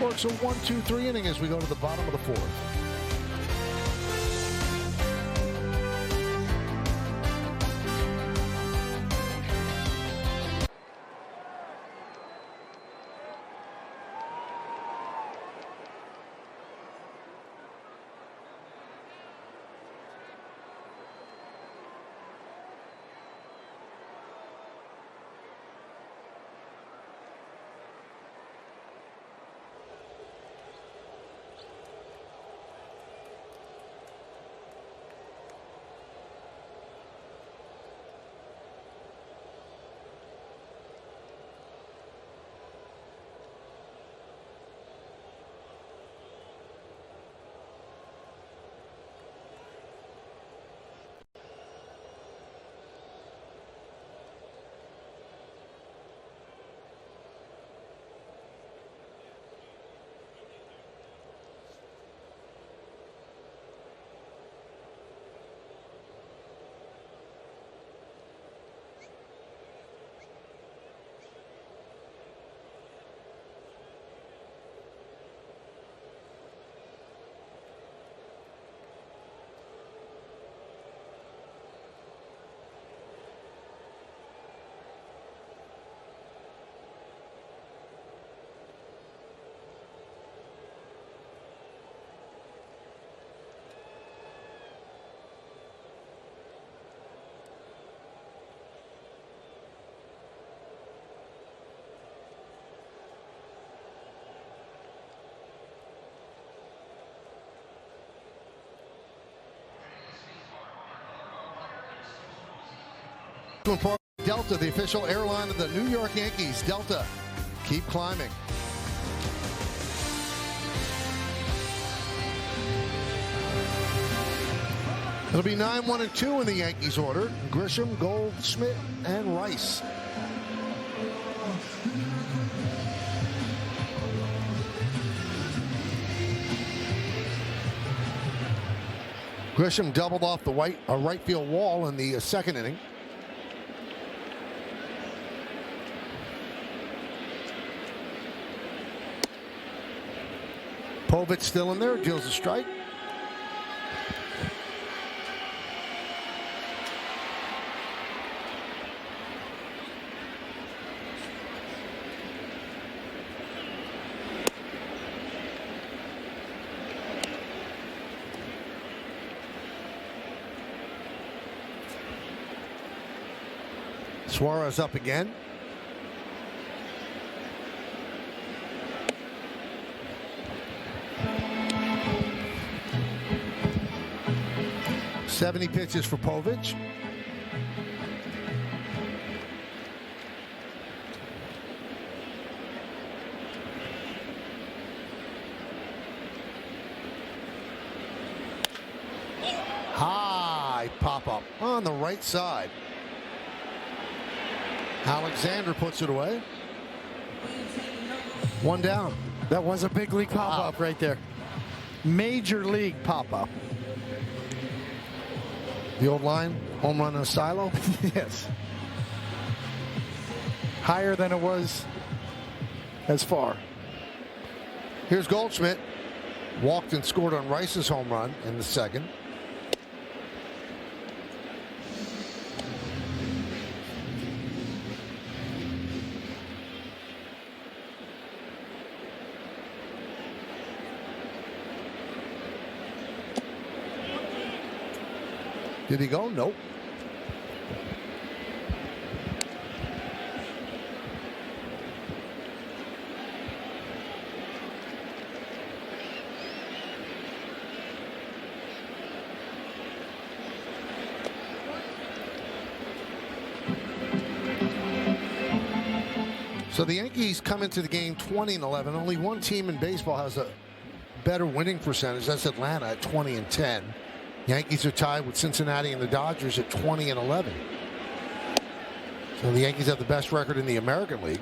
works a 1-2-3 inning as we go to the bottom of the 4th. Delta, the official airline of the New York Yankees. Delta, keep climbing. It'll be 9-1-2 in the Yankees order. Grisham, Goldschmidt, and Rice. Grisham doubled off the right field wall in the 2nd inning. Povich still in there, deals a strike. Suarez up again. .70 pitches for Povich. High pop-up on the right side. Alexander puts it away. 1 down. That was a big league pop-up right there. Major league pop-up. The old line, home run in a silo? Yes. Higher than it was as far. Here's Goldschmidt. Walked and scored on Rice's home run in the 2nd. Did he go? Nope. So the Yankees come into the game 20-11. Only one team in baseball has a better winning percentage. That's Atlanta at 20-10. Yankees are tied with Cincinnati and the Dodgers at 20-11. So the Yankees have the best record in the American League.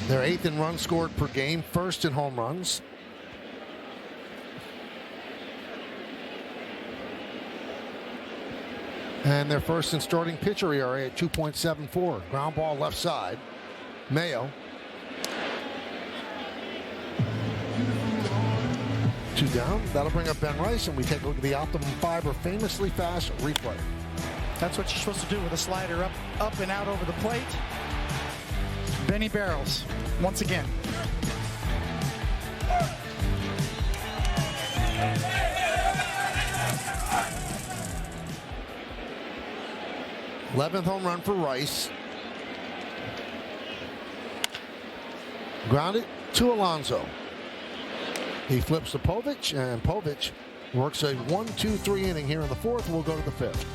They're 8th in runs scored per game, 1st in home runs. And they're 1st in starting pitcher ERA at 2.74. Ground ball left side. Mayo. 2 down. That'll bring up Ben Rice, and we take a look at the Optimum Fiber famously fast replay. That's what you're supposed to do with a slider up and out over the plate. Benny barrels once again. th home run for Rice. Grounded to Alonso. He flips to Povich, and Povich works a 1-2-3 inning here in the 4th. We'll go to the 5th.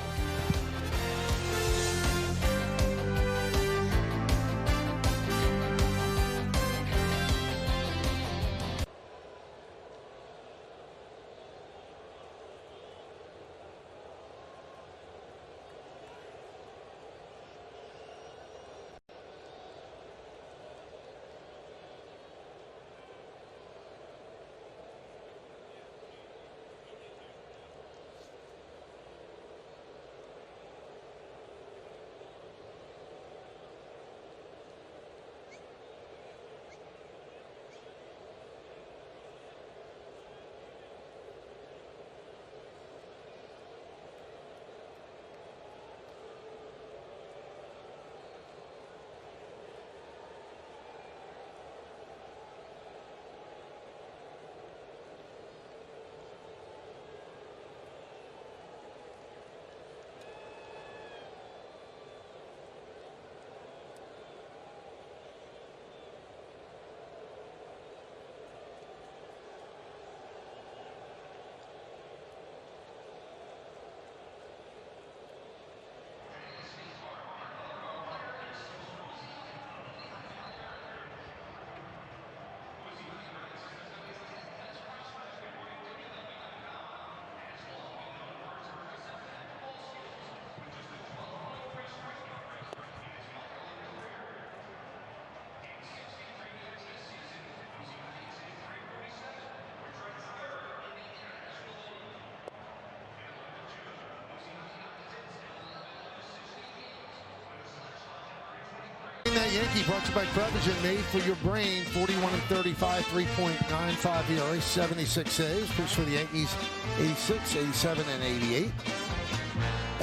That Yankee brought to you by Prevagen, made for your brain. 41-35, 3.95 ERA, 76 saves. Pitched for the Yankees 86, 87, and 88.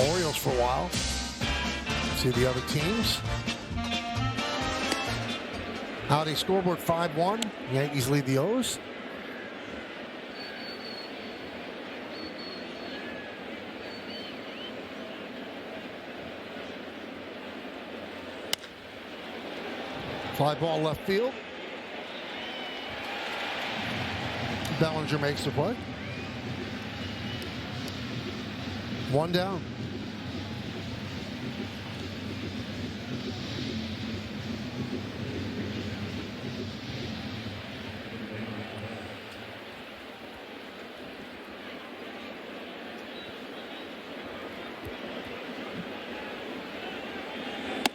Orioles for a while. See the other teams. Howdy scoreboard 5-1. Yankees lead the O's. Fly ball left field. Bellinger makes the play. 1 down.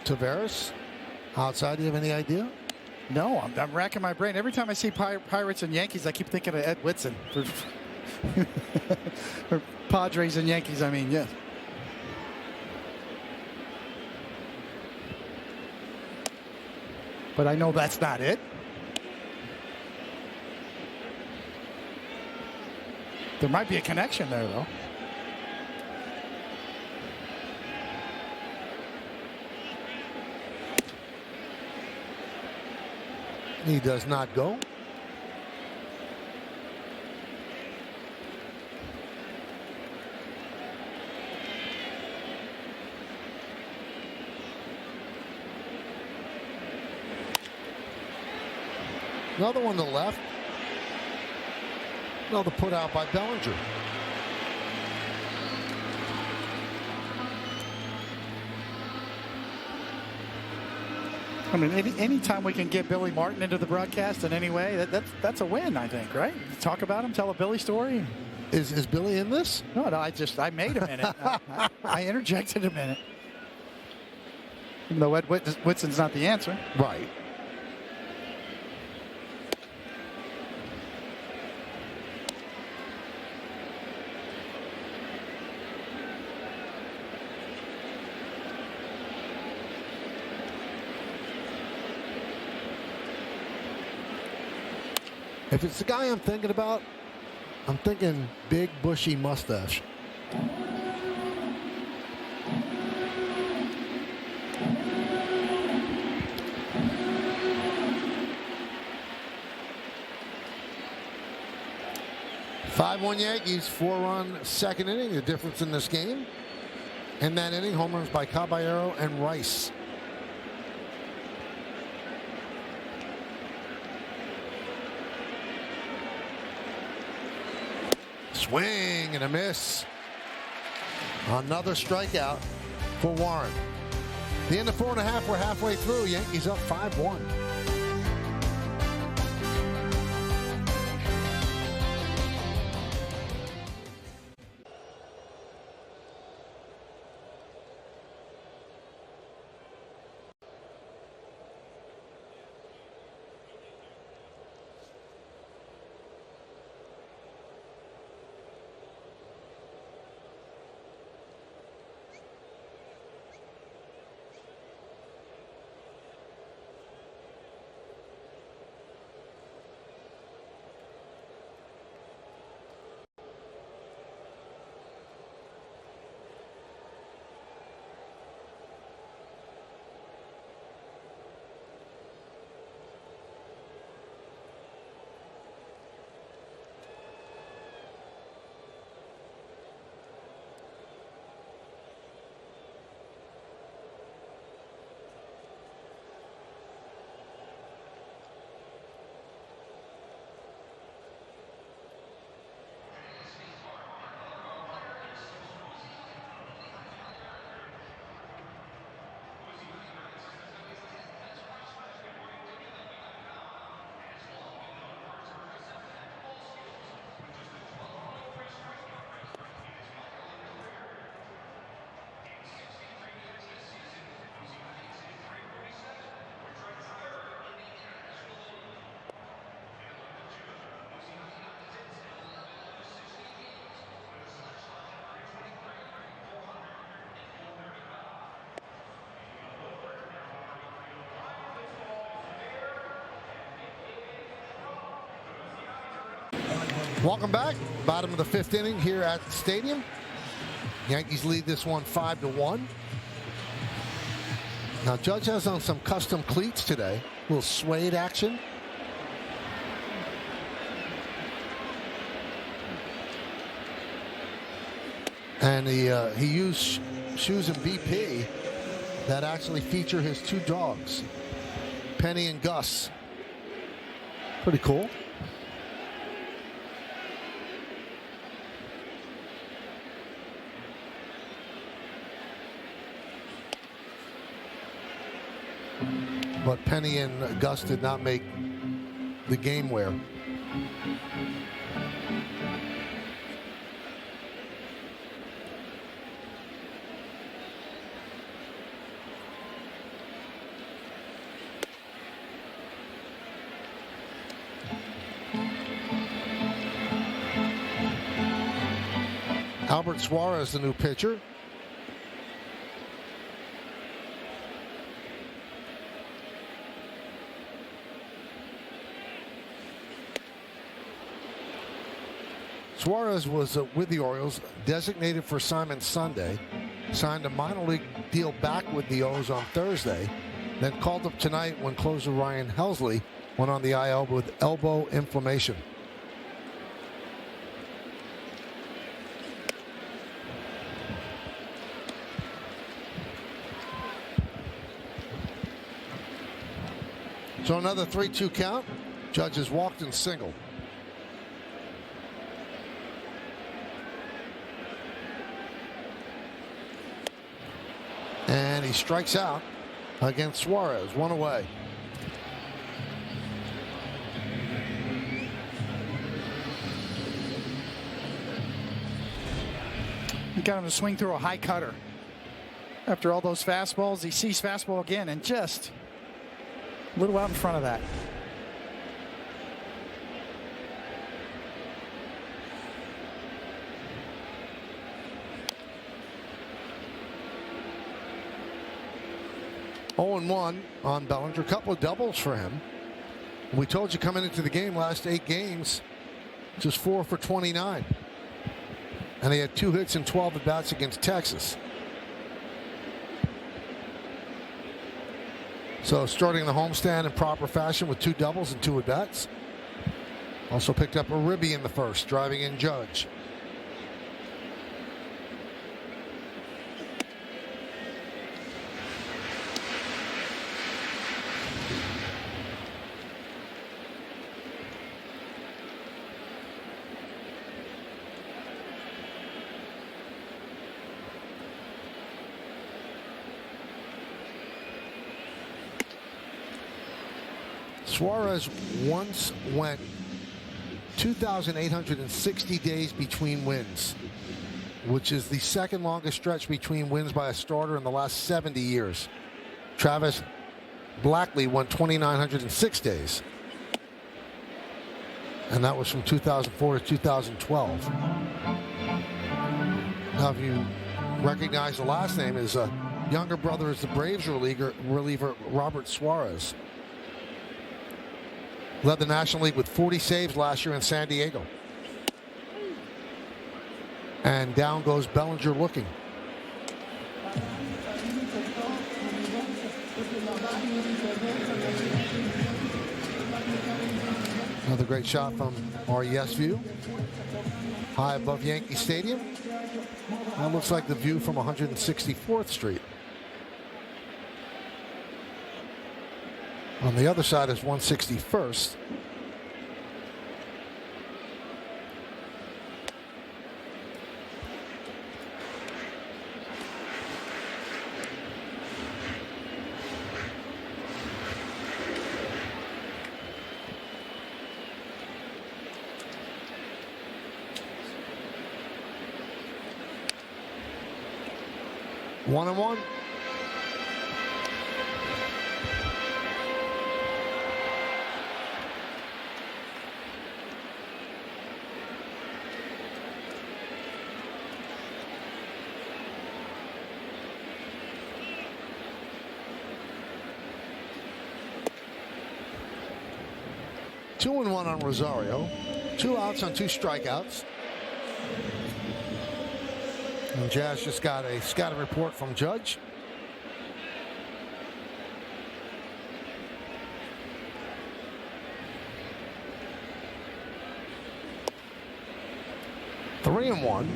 Taveras. Outside, do you have any idea? No, I'm racking my brain. Every time I see Pirates and Yankees, I keep thinking of Ed Whitson. Or Padres and Yankees, I mean, yeah. But I know that's not it. There might be a connection there, though. He does not go. Another one to left. Another put out by Bellinger. I mean, anytime we can get Billy Martin into the broadcast in any way, that's a win, I think, right? Talk about him, tell a Billy story. Is Billy in this? No, I made him in it. I interjected him in it. Even though Ed Whitson's not the answer. Right. If it's the guy I'm thinking about, I'm thinking big, bushy mustache. "5-1 Yankees, 4-run second inning. The difference in this game. In that inning, home runs by Caballero and Rice. Swing and a miss. Another strikeout for Warren. The end of 4.5, we're halfway through. Yankees up 5-1. Welcome back. Bottom of the 5th inning here at the stadium. Yankees lead this one 5-1. Now Judge has on some custom cleats today. A little suede action. And he used shoes in BP that actually feature his 2 dogs, Penny and Gus. Pretty cool. But Penny and Gus did not make the game wear. Albert Suarez, the new pitcher. Suarez was with the Orioles, designated for assignment Sunday, signed a minor league deal back with the O's on Thursday, then called up tonight when closer Ryan Helsley went on the IL with elbow inflammation. So another 3-2 count. Judge has walked and singled. And he strikes out against Suarez. One away. He got him to swing through a high cutter. After all those fastballs, he sees fastball again and just a little out in front of that. Oh and 1 on Bellinger. A couple of doubles for him. We told you coming into the game, last 8 games, just 4 for 29. And he had 2 hits and 12 at-bats against Texas. So starting the homestand in proper fashion with 2 doubles and 2 at-bats. Also picked up a ribby in the first, driving in Judge. Suarez once went 2,860 days between wins, which is the second longest stretch between wins by a starter in the last 70 years. Travis Blackley went 2,906 days. And that was from 2004 to 2012. Now, if you recognize the last name, his younger brother is the Braves reliever Robert Suarez. Led the National League with 40 saves last year in San Diego. And down goes Bellinger looking. Another great shot from RES view. High above Yankee Stadium. That looks like the view from 164th Street. On the other side is 161st. One and one. Two and one on Rosario. 2 outs on 2 strikeouts. And Jazz just got a scouting report from Judge. Three and one.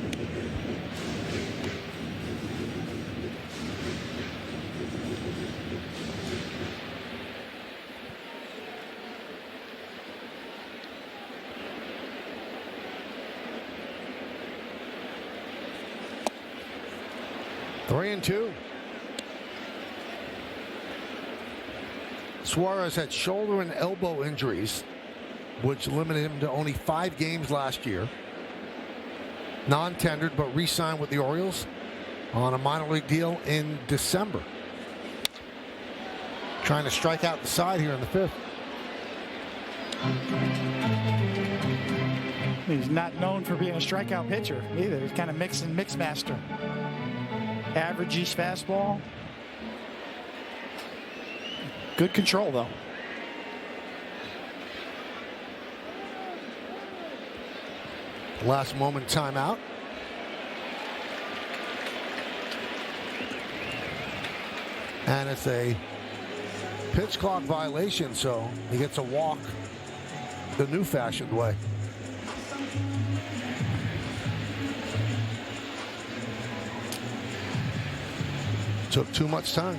Three and two. Suarez had shoulder and elbow injuries, which limited him to only 5 games last year. Non-tendered, but re-signed with the Orioles on a minor league deal in December. Trying to strike out the side here in the 5th. He's not known for being a strikeout pitcher either. He's kind of mix master. Average East fastball. Good control, though. Last moment timeout. And it's a pitch clock violation, so he gets a walk the new fashioned way. Took too much time.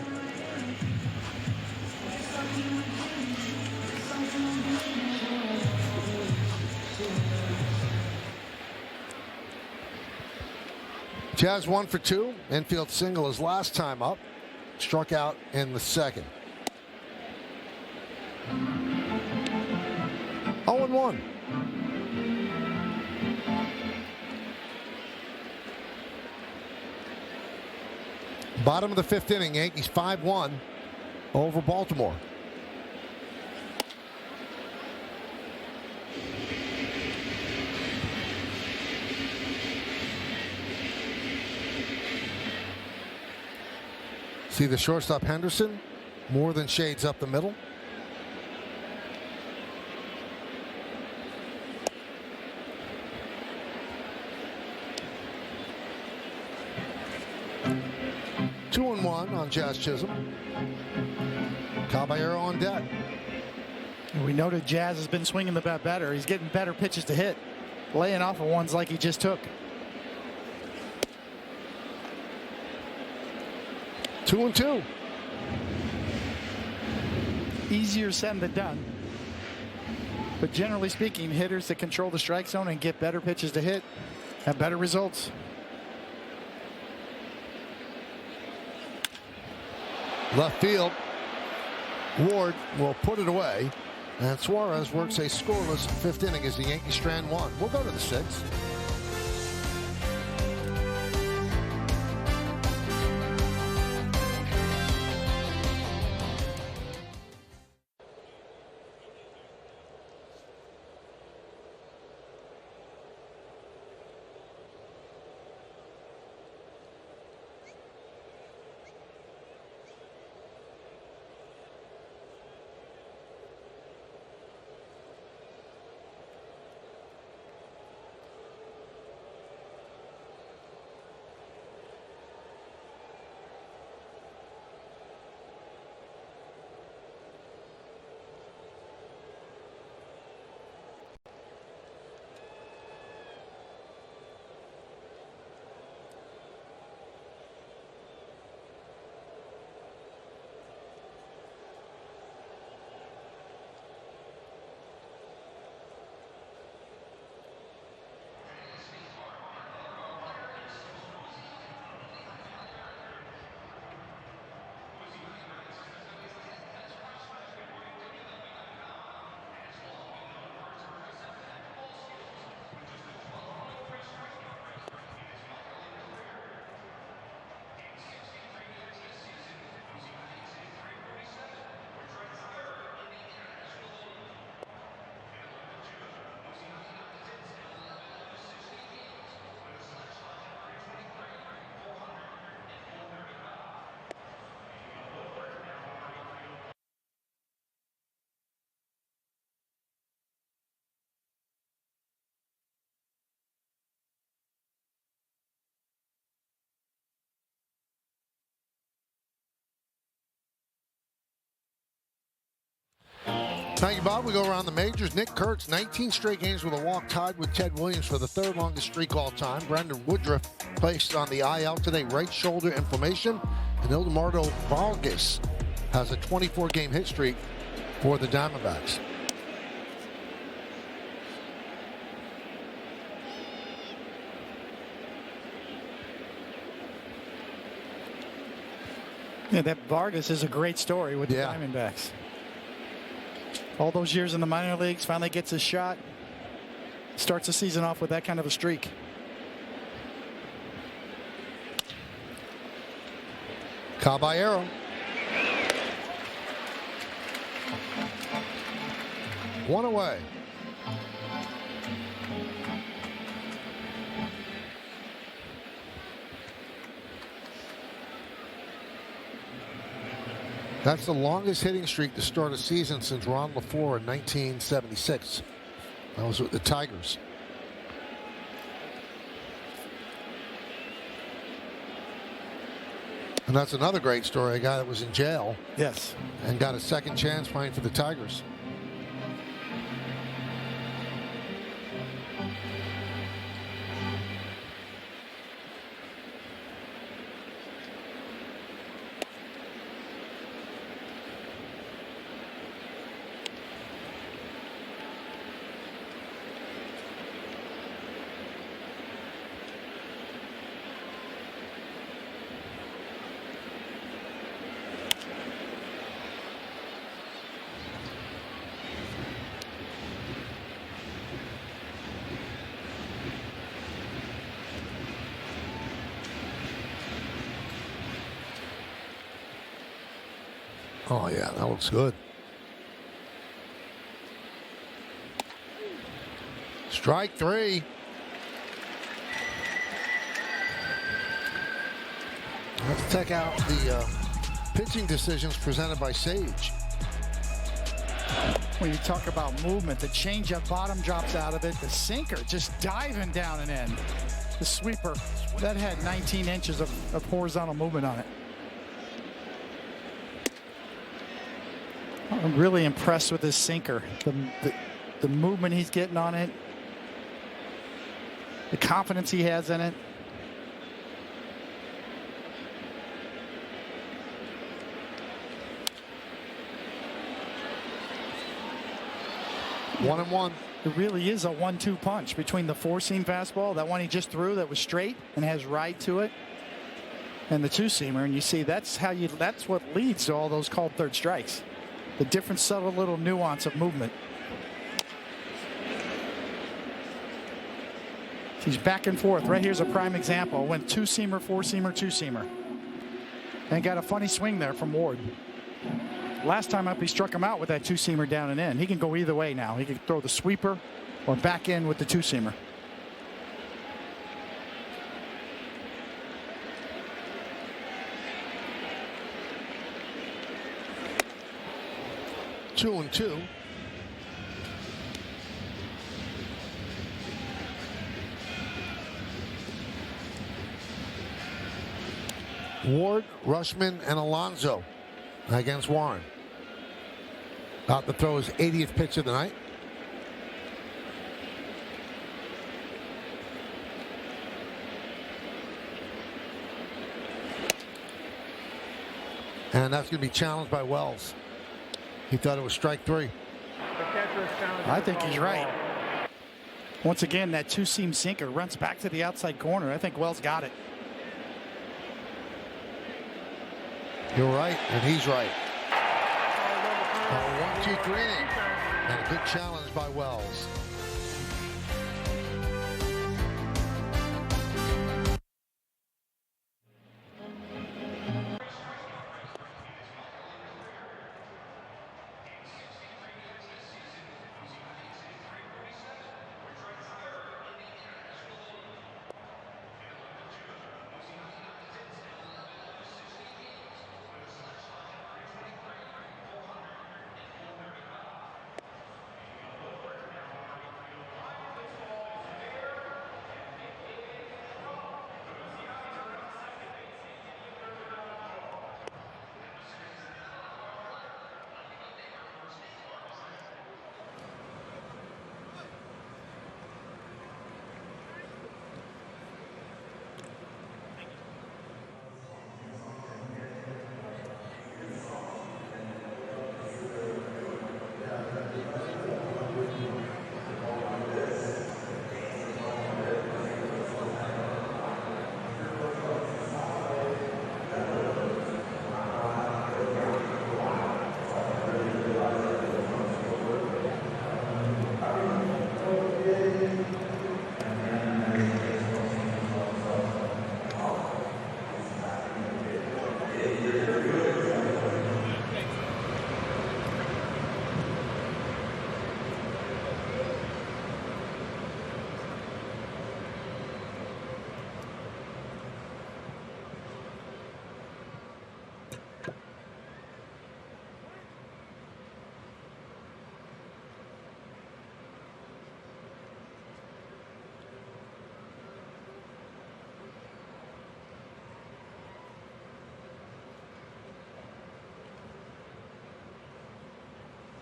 Jazz 1 for 2. Infield single his last time up. Struck out in the second. 0-1. Bottom of the fifth inning, Yankees 5-1 over Baltimore. See the shortstop Henderson, more than shades up the middle. Two and one on Jazz Chisholm. Caballero on deck. And we noted Jazz has been swinging the bat better. He's getting better pitches to hit, laying off of ones like he just took. 2-2. Easier said than done. But generally speaking, hitters that control the strike zone and get better pitches to hit have better results. Left field. Ward will put it away. And Suarez works a scoreless fifth inning as the Yankees strand one. We'll go to the sixth. Thank you, Bob. We go around the majors. Nick Kurtz, 19 straight games with a walk, tied with Ted Williams for the third longest streak all time. Brendan Woodruff placed on the IL today, right shoulder inflammation. And Ildemardo Vargas has a 24-game hit streak for the Diamondbacks. Yeah, that Vargas is a great story with the Diamondbacks. All those years in the minor leagues, finally gets his shot. Starts the season off with that kind of a streak. Caballero. One away. That's the longest hitting streak to start a season since Ron LaFleur in 1976. That was with the Tigers. And that's another great story. A guy that was in jail. Yes. And got a second chance playing for the Tigers. Oh, yeah, that looks good. Strike 3. Let's check out the pitching decisions presented by Sage. When you talk about movement, the changeup bottom drops out of it. The sinker just diving down and in. The sweeper, that had 19 inches of horizontal movement on it. I'm really impressed with this sinker. The movement he's getting on it. The confidence he has in it. One and one. It really is a 1-2 punch between the four-seam fastball, that one he just threw that was straight and has ride to it, and the two-seamer. And you see that's what leads to all those called third strikes. The different subtle little nuance of movement. He's back and forth. Right here's a prime example. Went two-seamer, four-seamer, two-seamer. And got a funny swing there from Ward. Last time up, he struck him out with that two-seamer down and in. He can go either way now. He can throw the sweeper or back in with the two-seamer. Two and two. Ward, Rushman, and Alonso against Warren. About to throw his 80th pitch of the night. And that's going to be challenged by Wells. He thought it was strike 3. I think he's right. Once again, that two-seam sinker runs back to the outside corner. I think Wells got it. You're right, and he's right. 1-2 3 inning, and a good challenge by Wells.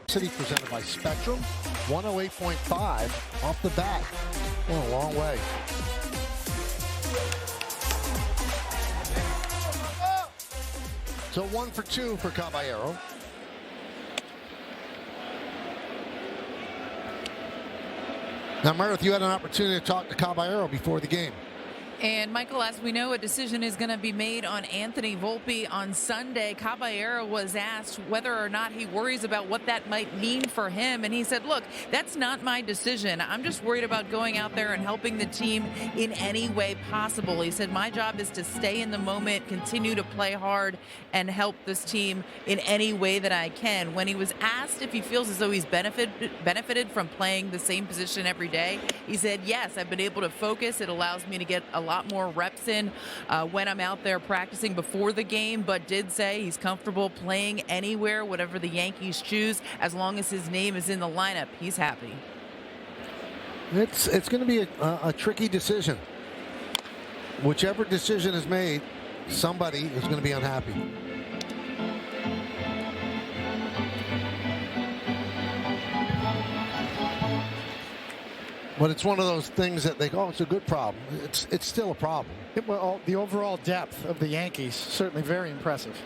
City presented by Spectrum. 108.5 off the bat. Oh, a long way. So 1 for 2 for Caballero. Now, Meredith, you had an opportunity to talk to Caballero before the game. And Michael, as we know, a decision is going to be made on Anthony Volpe on Sunday. Caballero was asked whether or not he worries about what that might mean for him. And he said, look, that's not my decision. I'm just worried about going out there and helping the team in any way possible. He said, my job is to stay in the moment, continue to play hard, and help this team in any way that I can. When he was asked if he feels as though he's benefited from playing the same position every day, he said, yes, I've been able to focus. It allows me to get a lot more reps in when I'm out there practicing before the game, but did say he's comfortable playing anywhere, whatever the Yankees choose, as long as his name is in the lineup. He's happy. It's going to be a tricky decision. Whichever decision is made, somebody is going to be unhappy. But it's one of those things that they go, oh, it's a good problem. It's still a problem. Well, the overall depth of the Yankees, certainly very impressive.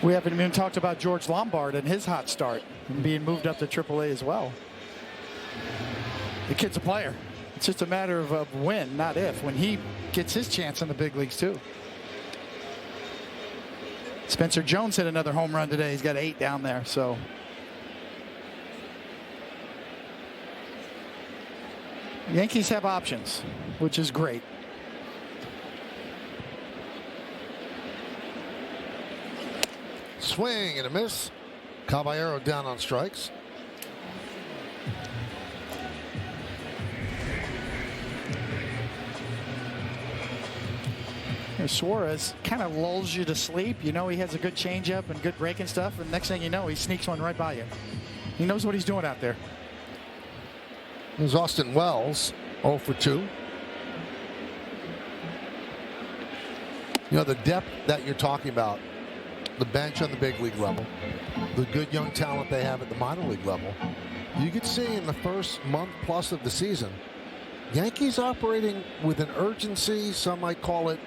We haven't even talked about George Lombard and his hot start and being moved up to AAA as well. The kid's a player. It's just a matter of when, not if, when he gets his chance in the big leagues too. Spencer Jones hit another home run today. He's got 8 down there, so. Yankees have options, which is great. Swing and a miss. Caballero down on strikes. Suarez kind of lulls you to sleep. You know he has a good changeup and good breaking stuff, and next thing you know, he sneaks one right by you. He knows what he's doing out there. There's Austin Wells, 0 for 2. You know, the depth that you're talking about, the bench on the big league level, the good young talent they have at the minor league level, you could see in the first month plus of the season, Yankees operating with an urgency. Some might call it,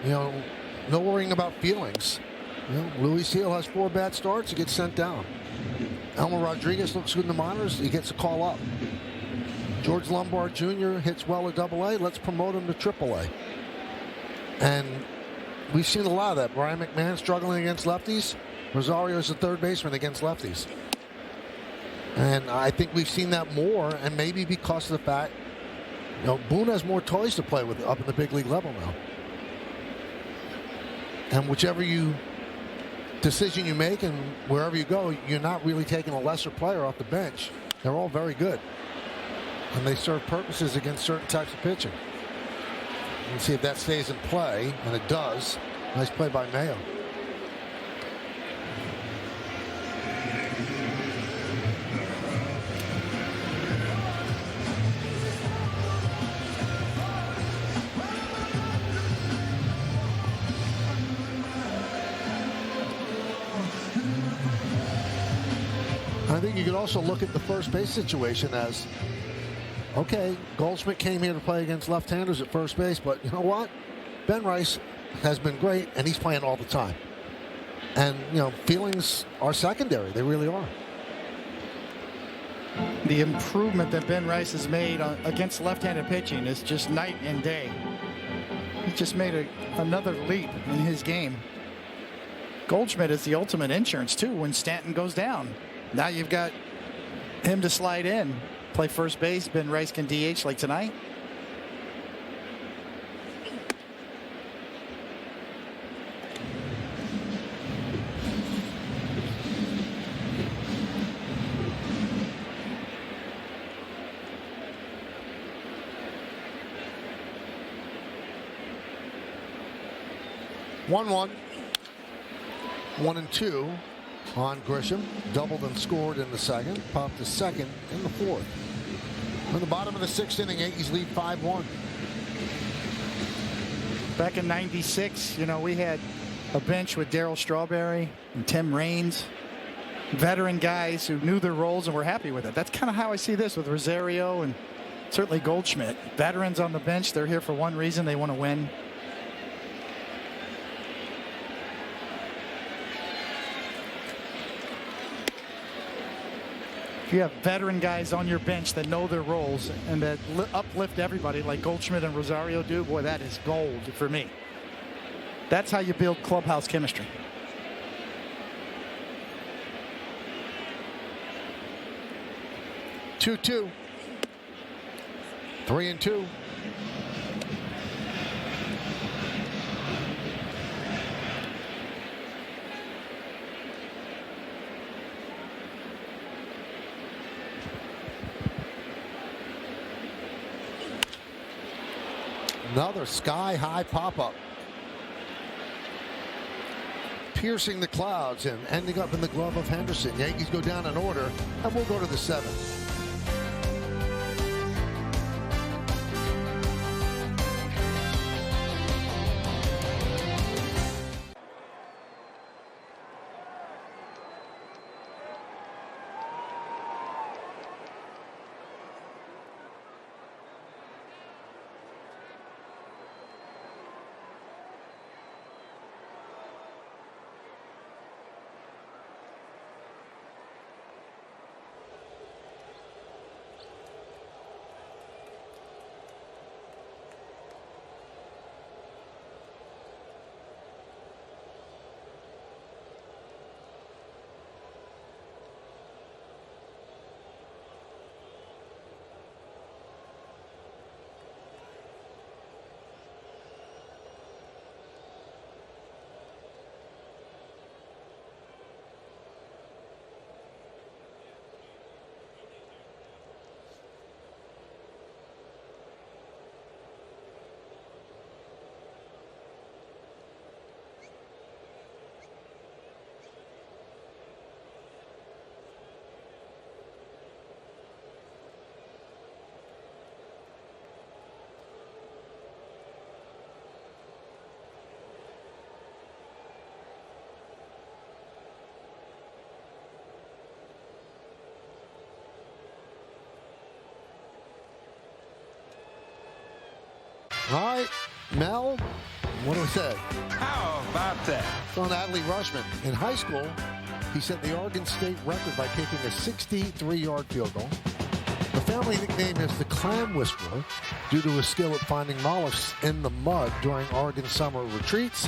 you know, no worrying about feelings. You know, Luis Gil has 4 bad starts, he gets sent down. Elmer Rodriguez looks good in the minors, he gets a call up. George Lombard Jr. hits well at AA, let's promote him to AAA. And we've seen a lot of that. Brian McMahon struggling against lefties. Rosario's the third baseman against lefties. And I think we've seen that more, and maybe because of the fact, you know, Boone has more toys to play with up in the big league level now. And whichever decision you make and wherever you go, you're not really taking a lesser player off the bench. They're all very good. And they serve purposes against certain types of pitching. We'll see if that stays in play, and it does. Nice play by Mayo. I think you could also look at the first base situation as, okay, Goldschmidt came here to play against left-handers at first base, but you know what? Ben Rice has been great, and he's playing all the time. And, you know, feelings are secondary. They really are. The improvement that Ben Rice has made against left-handed pitching is just night and day. He just made another leap in his game. Goldschmidt is the ultimate insurance, too, when Stanton goes down. Now you've got him to slide in, play first base. Ben Rice can DH like tonight. One, 1-2 on Grisham. Doubled and scored in the second. Popped to second in the fourth. In the bottom of the 6th inning, Yankees lead 5-1. Back in '96, you know, we had a bench with Darryl Strawberry and Tim Raines, veteran guys who knew their roles and were happy with it. That's kind of how I see this with Rosario and certainly Goldschmidt. Veterans on the bench, they're here for one reason: they want to win. If you have veteran guys on your bench that know their roles and that uplift everybody like Goldschmidt and Rosario do, boy, that is gold for me. That's how you build clubhouse chemistry. Two. 3-2. Another sky-high pop-up. Piercing the clouds and ending up in the glove of Henderson. Yankees go down in order, and we'll go to the 7th. All right, Mel, what do we say? How about that? On Adley Rushman. In high school, he set the Oregon State record by kicking a 63-yard field goal. The family nickname is the Clam Whisperer due to his skill at finding mollusks in the mud during Oregon summer retreats.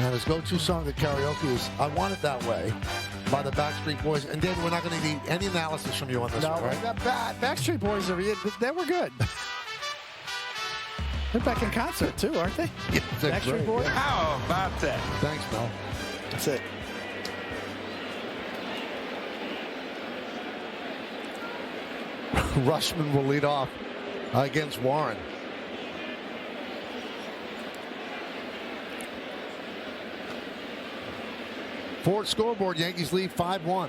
And his go-to song at karaoke is I Want It That Way by the Backstreet Boys. And David, we're not going to need any analysis from you on this one, right? Backstreet Boys, they were good. They're back in concert, too, aren't they? Yeah, Backstreet Boys? How about that? Thanks, Mel. That's it. Rushman will lead off against Warren. Ford scoreboard, Yankees lead 5-1.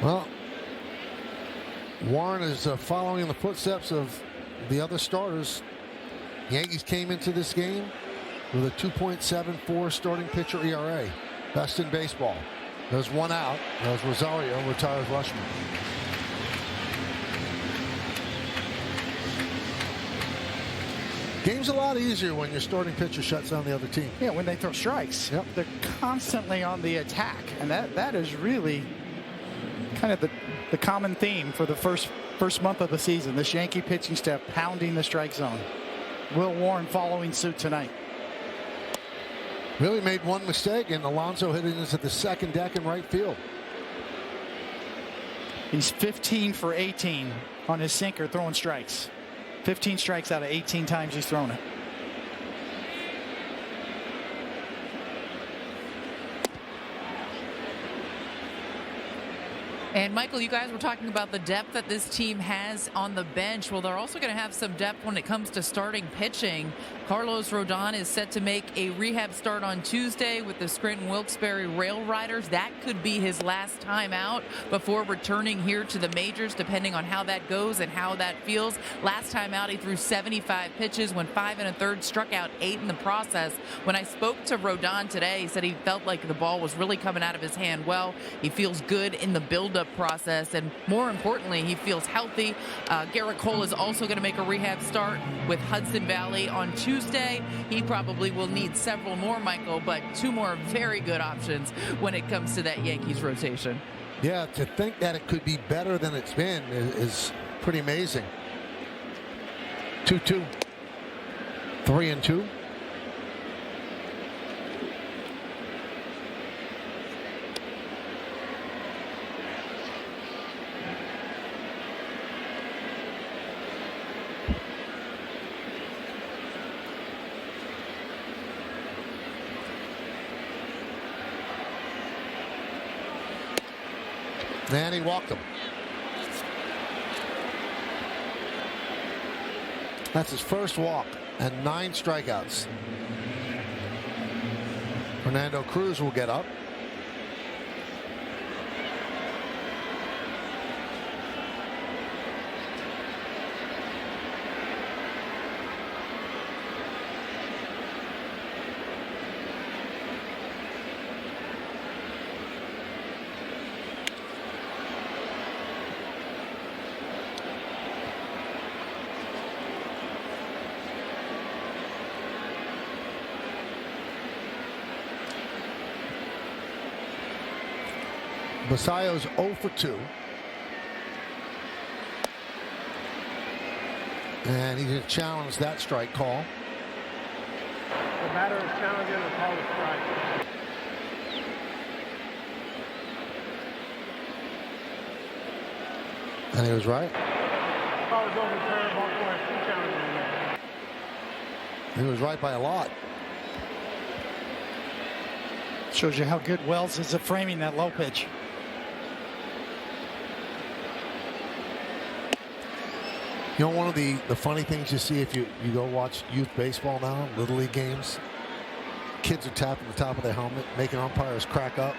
Well, Warren is following in the footsteps of the other starters. Yankees came into this game with a 2.74 starting pitcher ERA. Best in baseball. There's one out. There's Rosario, retires Rushman. Game's a lot easier when your starting pitcher shuts down the other team. Yeah, when they throw strikes. Yep. They're constantly on the attack. And that is really kind of the common theme for the first month of the season. This Yankee pitching staff pounding the strike zone. Will Warren following suit tonight. Really made one mistake, and Alonso hit it into the second deck in right field. He's 15 for 18 on his sinker throwing strikes. 15 strikes out of 18 times he's thrown it. And Michael, you guys were talking about the depth that this team has on the bench. Well, they're also going to have some depth when it comes to starting pitching. Carlos Rodon is set to make a rehab start on Tuesday with the Scranton Wilkes-Barre Rail Riders. That could be his last time out before returning here to the majors, depending on how that goes and how that feels. Last time out, he threw 75 pitches, went 5 1/3, struck out 8 in the process. When I spoke to Rodon today, he said he felt like the ball was really coming out of his hand well. He feels good in the buildup build-up process, and more importantly, he feels healthy. Garrett Cole is also going to make a rehab start with Hudson Valley on Tuesday. He probably will need several more, Michael, but 2 more very good options when it comes to that Yankees rotation. Yeah, to think that it could be better than it's been is pretty amazing. 2-2. 3-2. And he walked him. That's his first walk and 9 strikeouts. Fernando Cruz will get up. Basayo's 0 for 2. And he's going to challenge that strike call. The batter is challenging the call to strike. And he was right. Call is overturned. Ball 2 challenging that. He was right by a lot. Shows you how good Wells is at framing that low pitch. You know, one of the funny things you see if you go watch youth baseball now, Little League games, kids are tapping the top of their helmet, making umpires crack up.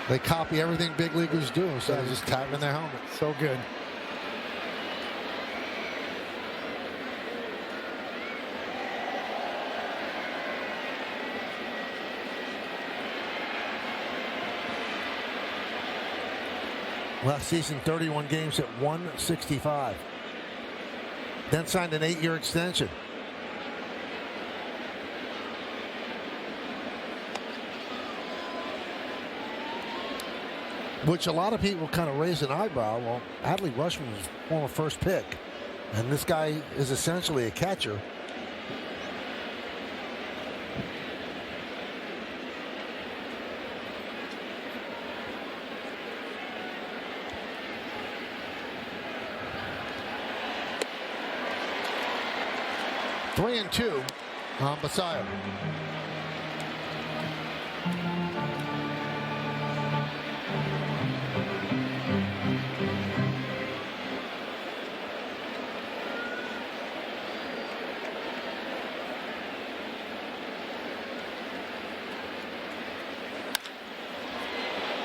They copy everything big leaguers do instead of just tapping their helmet. So good. Last season, 31 games at 165. Then signed an 8-year extension. Which a lot of people kind of raise an eyebrow. Well, Adley Rutschman was former first pick. And this guy is essentially a catcher. Three and 2 on Basayo.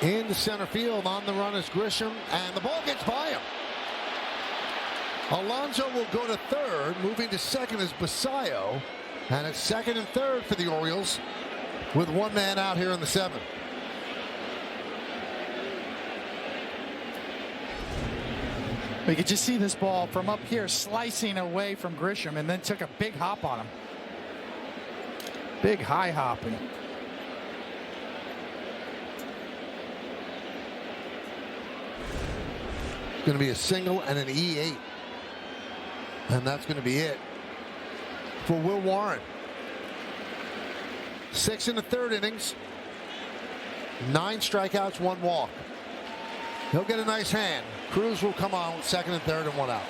Into center field. On the run is Grisham, and the ball gets by him. Alonso will go to third. Moving to second is Basayo. And it's second and third for the Orioles with 1 man out here in the 7th. We could just see this ball from up here slicing away from Grisham and then took a big hop on him. Big high hopping. Going to be a single and an E8. And that's going to be it for Will Warren. 6 in the 3rd innings. 9 strikeouts, 1 walk. He'll get a nice hand. Cruz will come on with 2nd and 3rd and 1 out.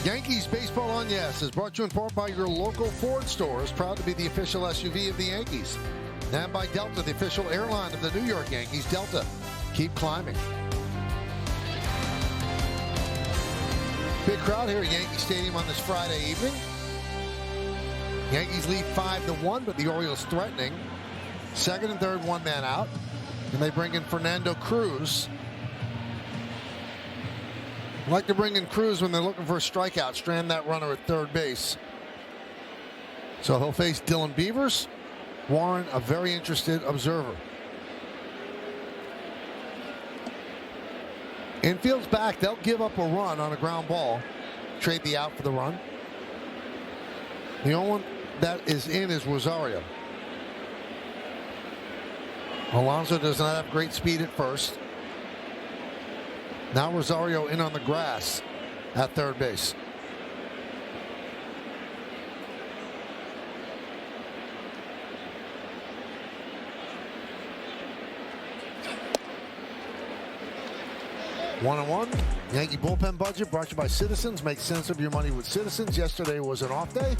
Yankees Baseball on Yes is brought to you in part by your local Ford stores, proud to be the official SUV of the Yankees. And by Delta, the official airline of the New York Yankees. Delta, keep climbing. Big crowd here at Yankee Stadium on this Friday evening. Yankees lead 5-1, but the Orioles threatening. Second and third, one man out. And they bring in Fernando Cruz. Like to bring in Cruz when they're looking for a strikeout, strand that runner at third base. So he'll face Dylan Beavers. Warren, a very interested observer. Infield's back. They'll give up a run on a ground ball. Trade the out for the run. The only one that is in is Rosario. Alonso does not have great speed at first. Now Rosario in on the grass at third base. One-on-one. Yankee bullpen budget brought to you by Citizens. Make sense of your money with Citizens. Yesterday was an off day,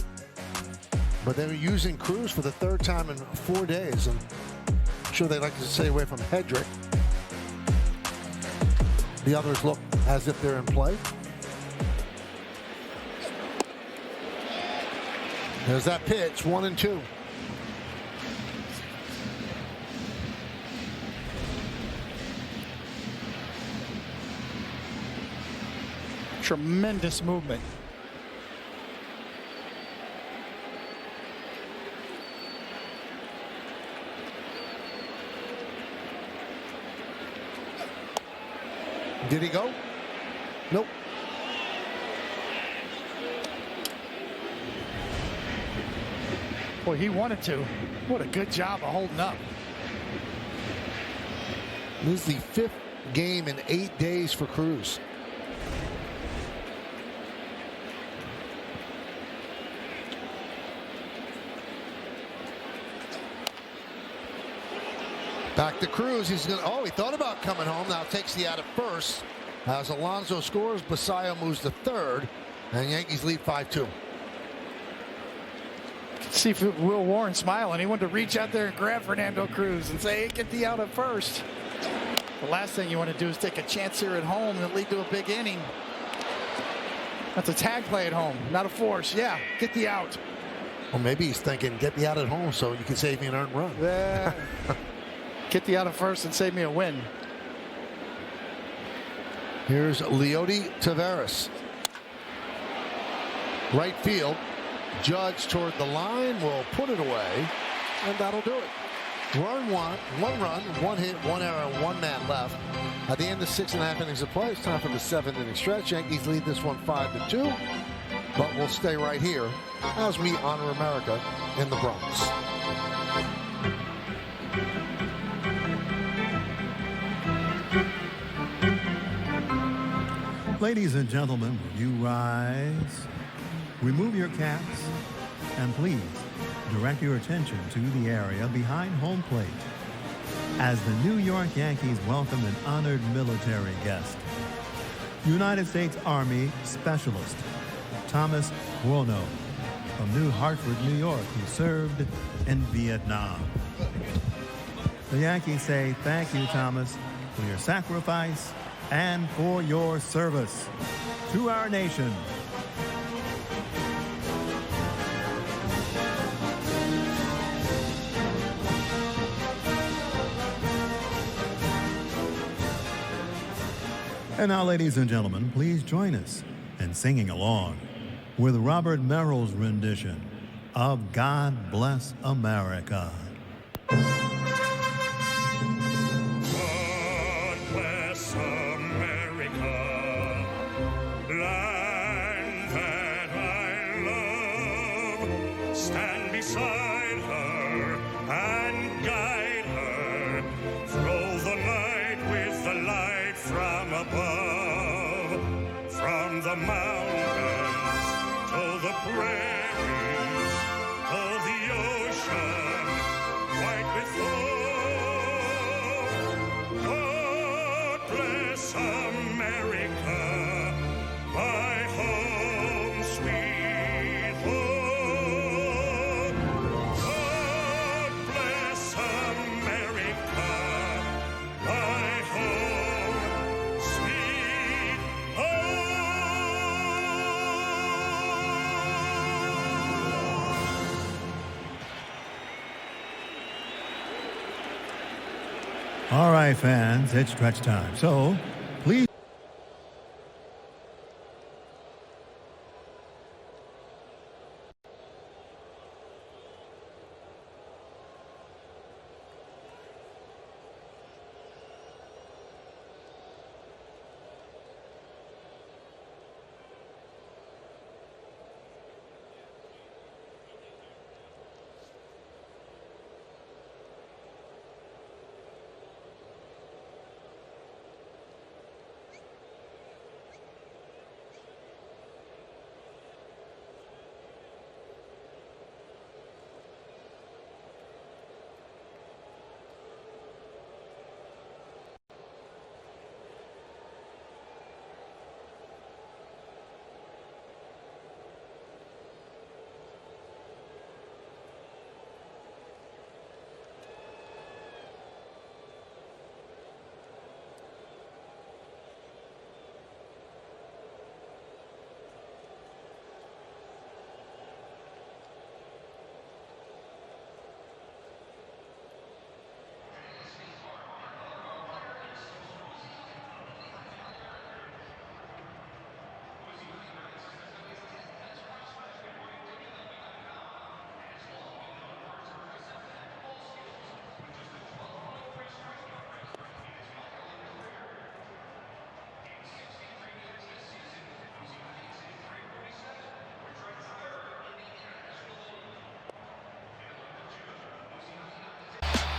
but they were using Cruz for the third time in 4 days. And I'm sure they'd like to stay away from Hedrick. The others look as if they're in play. There's that pitch, 1-2. Tremendous movement. Did he go? Nope. Boy, he wanted to. What a good job of holding up. This is the 5th game in 8 days for Cruz. Back to Cruz. He's going to, he thought about coming home. Now takes the out at first. As Alonso scores, Basayo moves to third. And Yankees lead 5-2. See if Will Warren smiling. He wanted to reach out there and grab Fernando Cruz and say, hey, get the out at first. The last thing you want to do is take a chance here at home and lead to a big inning. That's a tag play at home, not a force. Yeah, get the out. Well, maybe he's thinking, get the out at home so you can save me an earned run. Yeah. Get the out at first and save me a win. Here's Leody Taveras. Right field. Judge toward the line will put it away, and that'll do it. One run, one hit, one error, one man left. At the end of 6.5 innings of play, it's time for the 7th inning stretch. Yankees lead this one 5-2, but we'll stay right here as we honor America in the Bronx. Ladies and gentlemen, will you rise? Remove your caps and please direct your attention to the area behind home plate as the New York Yankees welcome an honored military guest. United States Army Specialist Thomas Buono from New Hartford, New York, who served in Vietnam. The Yankees say thank you, Thomas, for your sacrifice and for your service to our nation. And now, ladies and gentlemen, please join us in singing along with Robert Merrill's rendition of God Bless America. God bless America, land that I love. Stand beside her and guide her. Throw the light with the light from above. From the mountains to the prairies, to the ocean, white with foam. God bless America, my home. All right, fans, it's stretch time. So, please.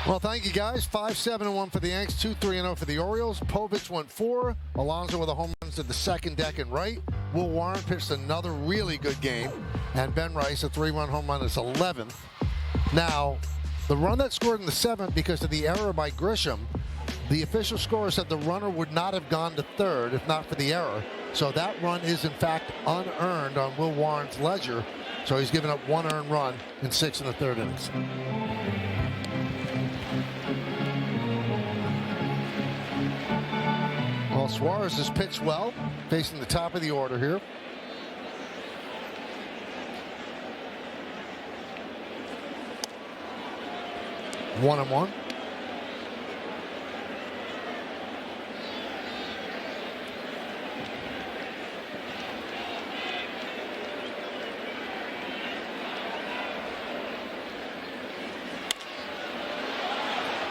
Well, thank you, guys. 5-7-1 for the Yanks, 2-3-0 for the Orioles. Povich went 4. Alonso with a home run to the second deck and right. Will Warren pitched another really good game. And Ben Rice, a 3-run home run, is 11th. Now, the run that scored in the 7th because of the error by Grisham, the official score said the runner would not have gone to third if not for the error. So that run is, in fact, unearned on Will Warren's ledger. So he's given up 1 earned run in 6 and a third innings. Well, Suarez has pitched well, facing the top of the order here. One and one.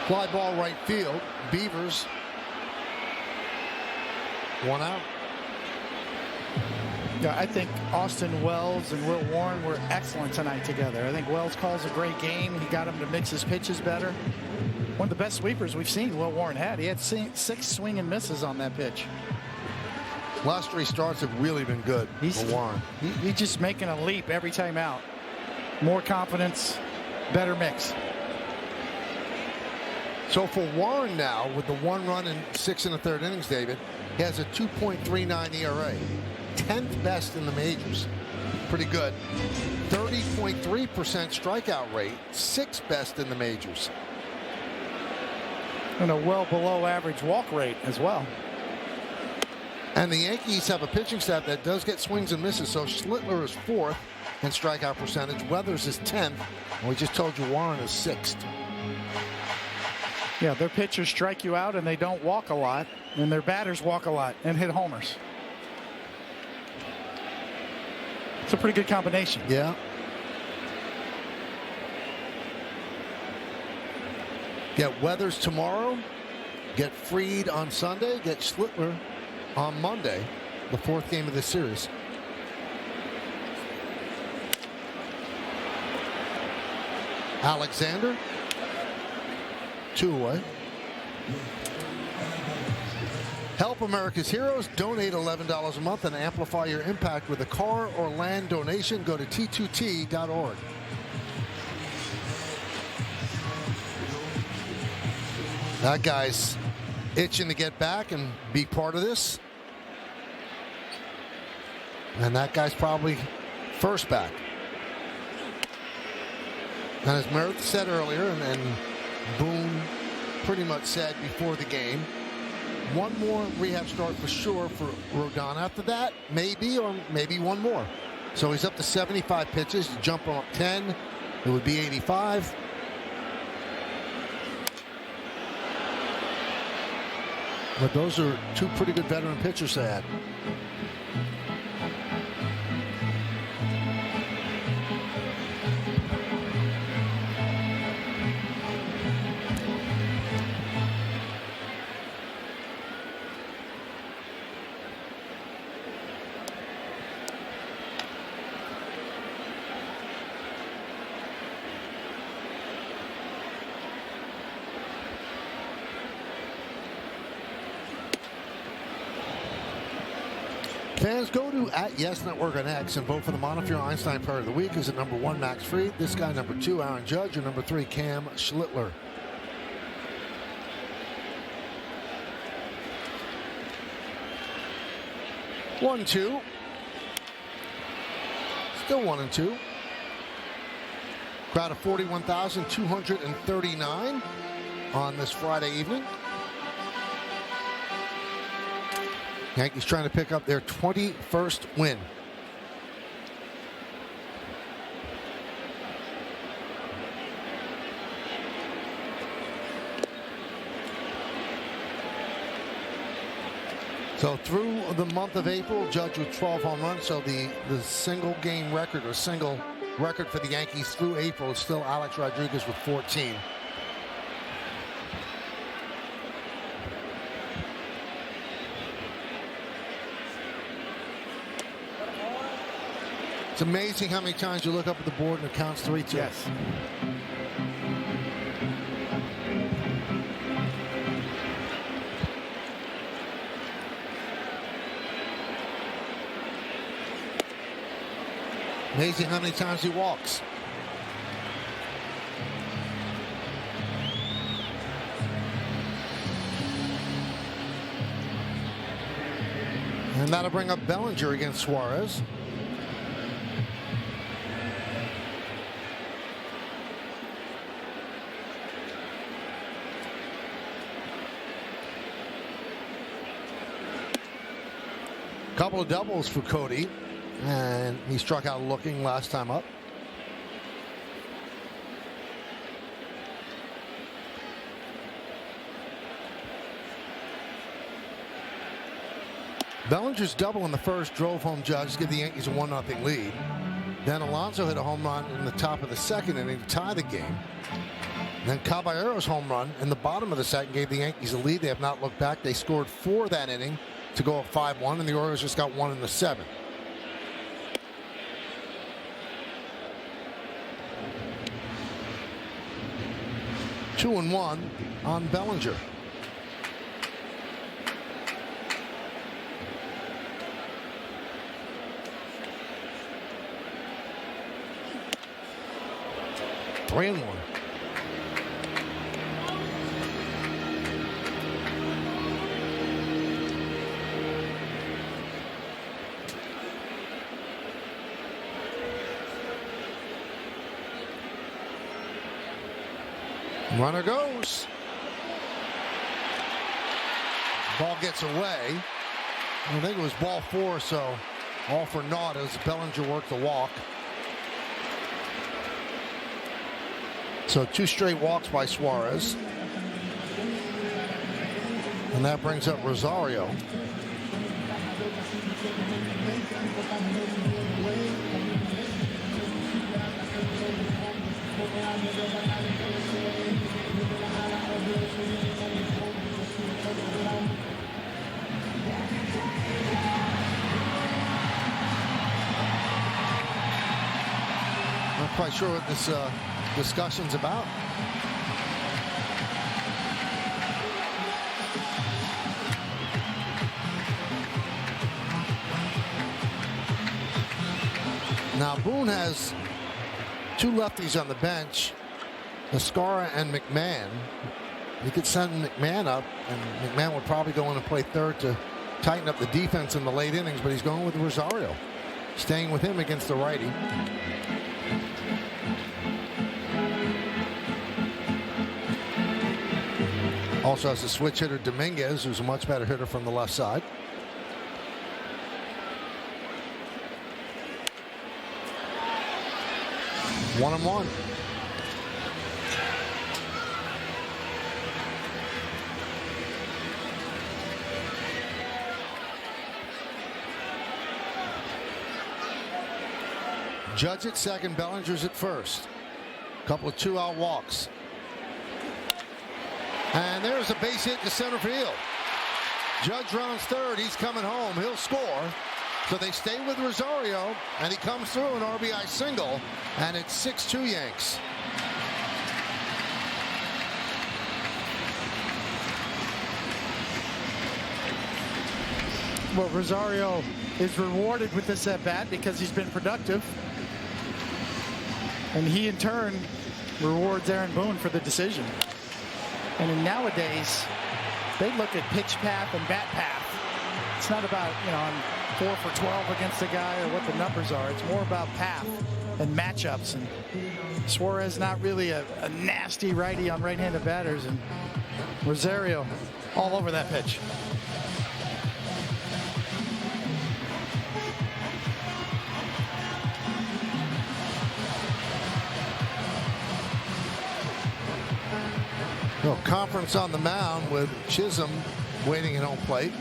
Fly ball right field. Beavers. 1 out. Yeah, I think Austin Wells and Will Warren were excellent tonight together. I think Wells calls a great game. He got him to mix his pitches better. One of the best sweepers we've seen Will Warren had. He had 6 swing and misses on that pitch. Last 3 starts have really been good for Warren. He's just making a leap every time out. More confidence, better mix. So for Warren now, with the 1 run in 6 and a third innings, David, he has a 2.39 ERA. 10th best in the majors. Pretty good. 30.3% strikeout rate. 6th best in the majors. And a well below average walk rate as well. And the Yankees have a pitching staff that does get swings and misses. So Schlittler is 4th in strikeout percentage. Weathers is 10th. And we just told you Warren is 6th. Yeah, their pitchers strike you out and they don't walk a lot. And their batters walk a lot and hit homers. It's a pretty good combination. Yeah. Get Weathers tomorrow. Get Fried on Sunday. Get Schlittler on Monday, the 4th game of this series. Alexander. 2 away. Help America's Heroes. Donate $11 a month and amplify your impact with a car or land donation. Go to t2t.org. That guy's itching to get back and be part of this. And that guy's probably first back. And as Meredith said earlier, and Boone pretty much said before the game, 1 more rehab start for sure for Rodon. After that, maybe, or maybe 1 more. So he's up to 75 pitches. Jump him up 10. It would be 85. But those are two pretty good veteran pitchers to add. Fans, go to @YesNetwork on X and vote for the Montefiore Einstein Player of the Week. Is it number 1, Max Fried? This guy, number 2, Aaron Judge, or number 3, Cam Schlittler? One, two. Still 1 and 2. Crowd of 41,239 on this Friday evening. Yankees trying to pick up their 21st win. So through the month of April, Judge with 12 home runs. So the single game record or single record for the Yankees through April is still Alex Rodriguez with 14. It's amazing how many times you look up at the board and it counts 3-2. Yes. Amazing how many times he walks. And that'll bring up Bellinger against Suarez. Couple of doubles for Cody, and he struck out looking last time up. Bellinger's double in the first drove home Judge to give the Yankees a 1-0 lead. Then Alonso hit a home run in the top of the second inning to tie the game. Then Caballero's home run in the bottom of the second gave the Yankees a lead. They have not looked back. They scored 4 that inning to go up 5-1, and the Orioles just got 1 in the 7th. Two and 1 on Bellinger. Three and 1. Runner goes. Ball gets away. I think it was ball 4, so all for naught as Bellinger worked the walk. So 2 straight walks by Suarez. And that brings up Rosario. Not quite sure what this discussion's about. Now Boone has 2 lefties on the bench, Escara and McMahon. He could send McMahon up, and McMahon would probably go in and play third to tighten up the defense in the late innings, but he's going with Rosario, staying with him against the righty. Also has a switch hitter, Dominguez, who's a much better hitter from the left side. One and 1. Judge at second, Bellinger's at first. Couple of 2-out walks. And there's a base hit to center field. Judge rounds third. He's coming home. He'll score. So they stay with Rosario, and he comes through an RBI single, and it's 6-2 Yanks. Well, Rosario is rewarded with this at-bat because he's been productive. And he, in turn, rewards Aaron Boone for the decision. And nowadays, they look at pitch path and bat path. It's not about, I'm 4 for 12 against a guy or what the numbers are. It's more about path and matchups. And Suarez not really a nasty righty on right-handed batters. And Rosario all over that pitch. Well, conference on the mound with Chisholm waiting at home plate.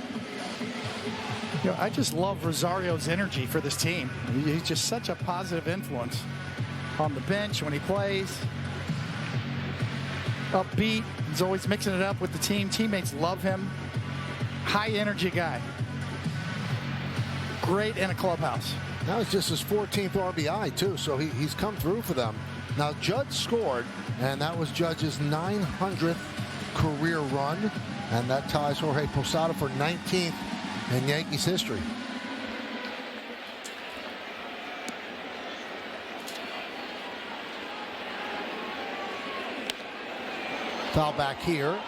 I just love Rosario's energy for this team. He's just such a positive influence on the bench when he plays. Upbeat. He's always mixing it up with the team. Teammates love him. High energy guy. Great in a clubhouse. That was just his 14th RBI, too, so he's come through for them. Now, Judge scored, and that was Judge's 900th career run, and that ties Jorge Posada for 19th in Yankees history. Foul back here.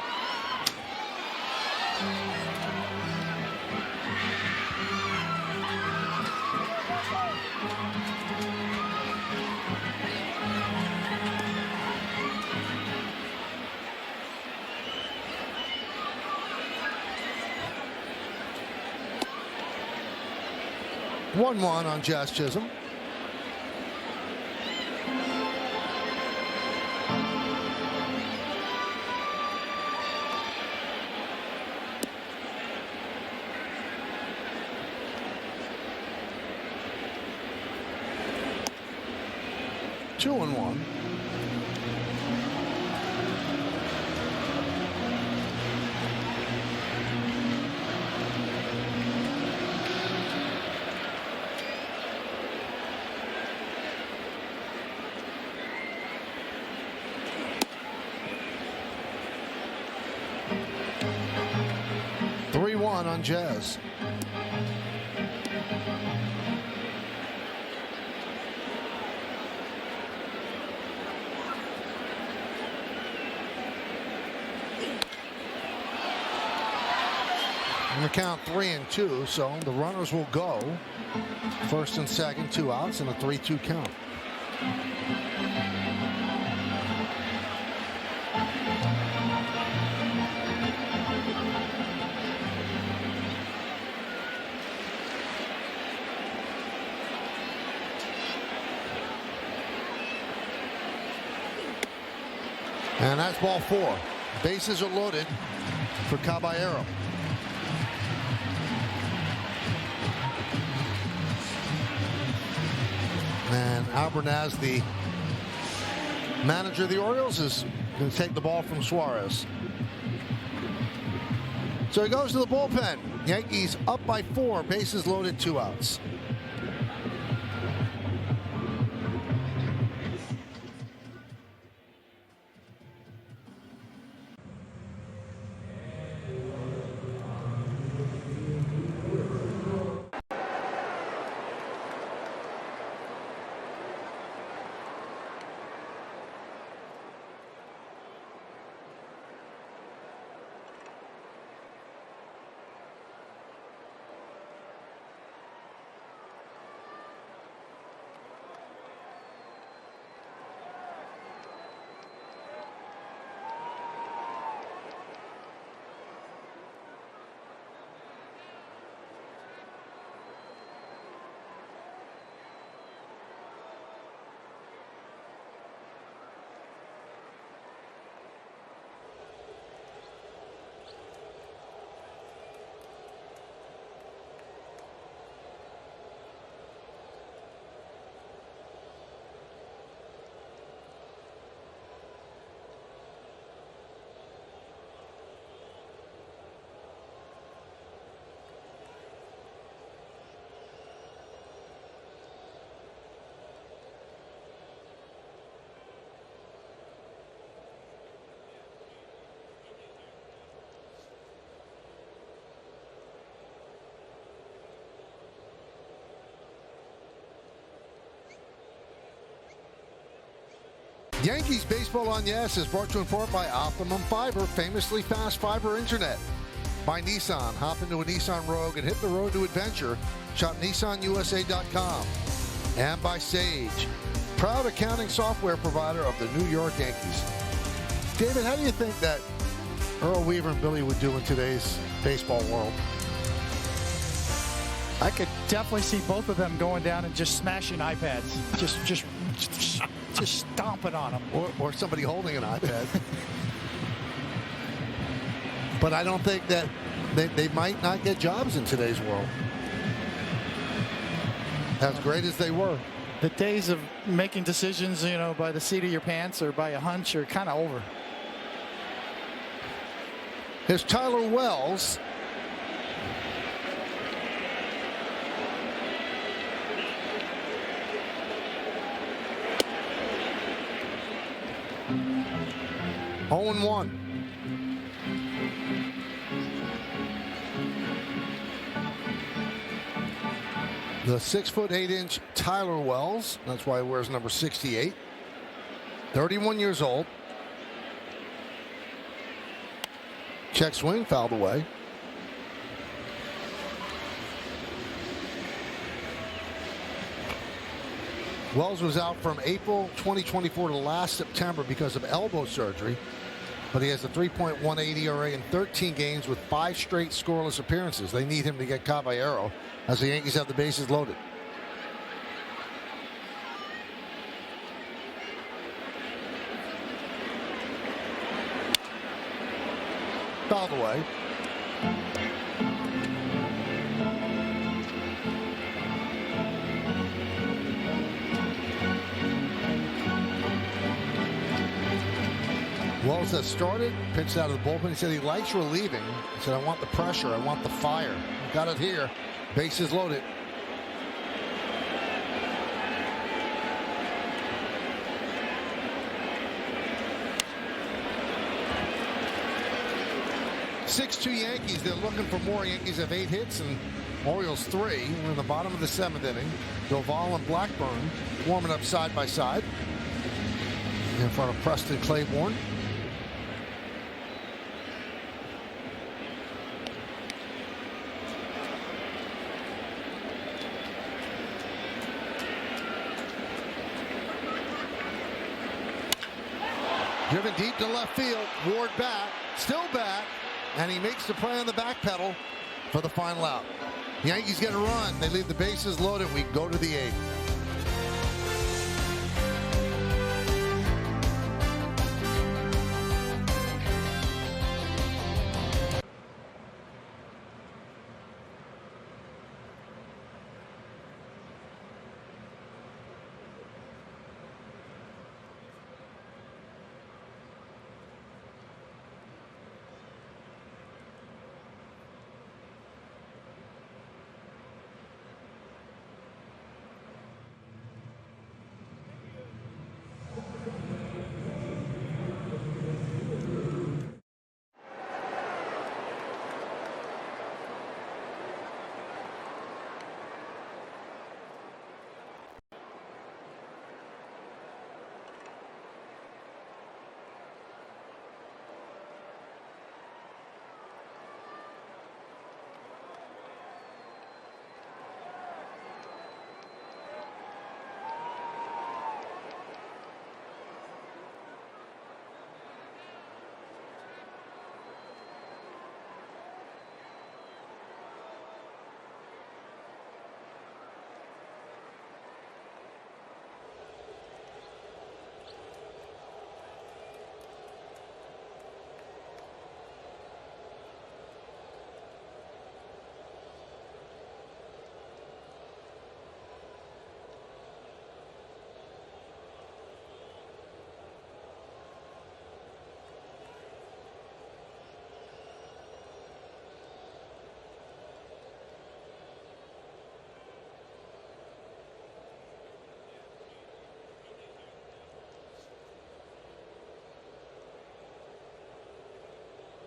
One on Jazz Chisholm. Two and one. On Jazz. On the count 3-2, so the runners will go. First and second, 2 outs, and a 3-2 count. And that's ball 4. Bases are loaded for Caballero. And Albernaz, the manager of the Orioles, is going to take the ball from Suarez. So he goes to the bullpen. Yankees up by 4. Bases loaded, 2 outs. Yankees Baseball on Yes is brought to you in part by Optimum Fiber, famously fast fiber internet. By Nissan, hop into a Nissan Rogue and hit the road to adventure. Shop NissanUSA.com. And by Sage, proud accounting software provider of the New York Yankees. David, how do you think that Earl Weaver and Billy would do in today's baseball world? I could definitely see both of them going down and just smashing iPads, just stomping on them, or somebody holding an iPad. But I don't think that they might not get jobs in today's world. As great as they were. The days of making decisions, by the seat of your pants or by a hunch are kind of over. Here's Tyler Wells. Oh and 1. The 6'8" Tyler Wells. That's why he wears number 68. 31 years old. Check swing, fouled away. Wells was out from April 2024 to last September because of elbow surgery, but he has a 3.18 ERA in 13 games with 5 straight scoreless appearances. They need him to get Caballero as the Yankees have the bases loaded. Fouled away. Wells has started, pitched out of the bullpen. He said he likes relieving. He said, I want the pressure, I want the fire. Got it here. Bases loaded. (6-2) Yankees. They're looking for more. Yankees have 8 hits and Orioles 3. We're in the bottom of the 7th inning. Doval and Blackburn warming up side by side in front of Preston Claiborne. Driven deep to left field. Ward back, still back, and he makes the play on the back pedal for the final out. The Yankees get a run. They leave the bases loaded. We go to the 8th.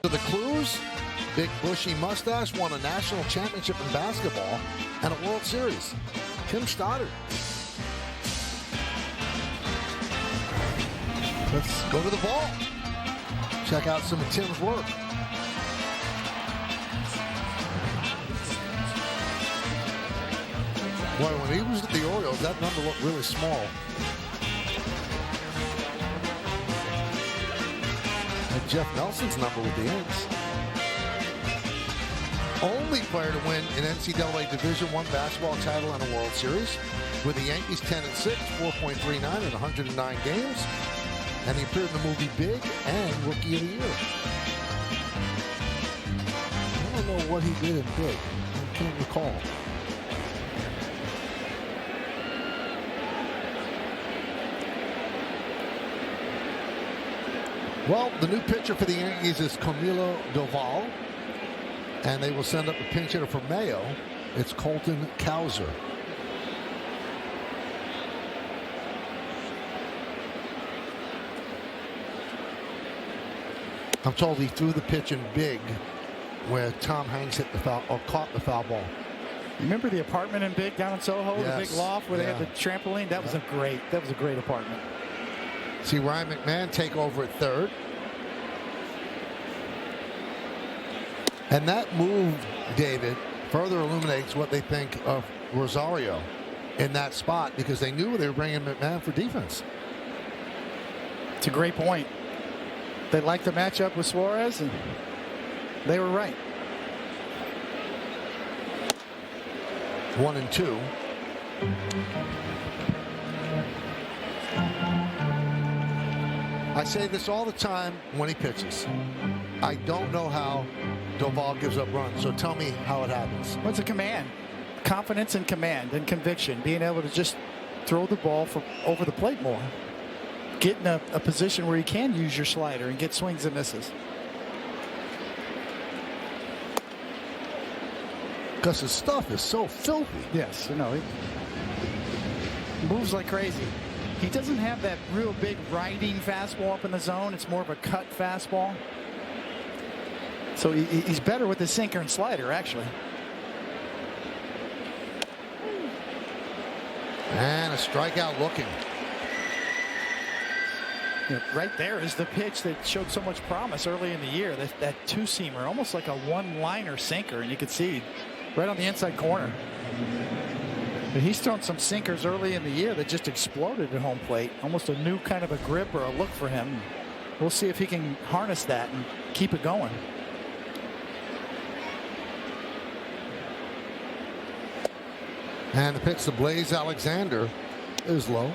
The clues: big bushy mustache, won a national championship in basketball and a World Series. Tim Stoddard. Let's go to the ball. Check out some of Tim's work. Boy, when he was at the Orioles, that number looked really small. And Jeff Nelson's number with the Yanks. Only player to win an NCAA Division I basketball title and a World Series. With the Yankees 10-6, 4.39 in 109 games. And he appeared in the movie Big and Rookie of the Year. I don't know what he did in Big. I can't recall. Well, the new pitcher for the Yankees is Camilo Doval. And they will send up a pinch hitter for Mayo. It's Colton Cowser. I'm told he threw the pitch in Big, where Tom Hanks hit the foul or caught the foul ball. Remember the apartment in Big down in Soho, Yes. the big loft where they had the trampoline? That was a great apartment. See Ryan McMahon take over at third. And that move, David, further illuminates what they think of Rosario in that spot, because they knew they were bringing McMahon for defense. It's a great point. They liked the matchup with Suarez, and they were right. 1-2. I say this all the time when he pitches. I don't know how Doval gives up runs, so tell me how it happens. What's a command? Confidence and command and conviction. Being able to just throw the ball from over the plate more. Get in a position where you can use your slider and get swings and misses. Because his stuff is so filthy. Yes, you know, he moves like crazy. He doesn't have that real big riding fastball up in the zone. It's more of a cut fastball. So he's better with the sinker and slider, actually. And a strikeout looking. Right there is the pitch that showed so much promise early in the year. That two-seamer, almost like a one-liner sinker, and you could see right on the inside corner. But he's thrown some sinkers early in the year that just exploded at home plate. Almost a new kind of a grip or a look for him. We'll see if he can harness that and keep it going. And the pitch to Blaze Alexander is low.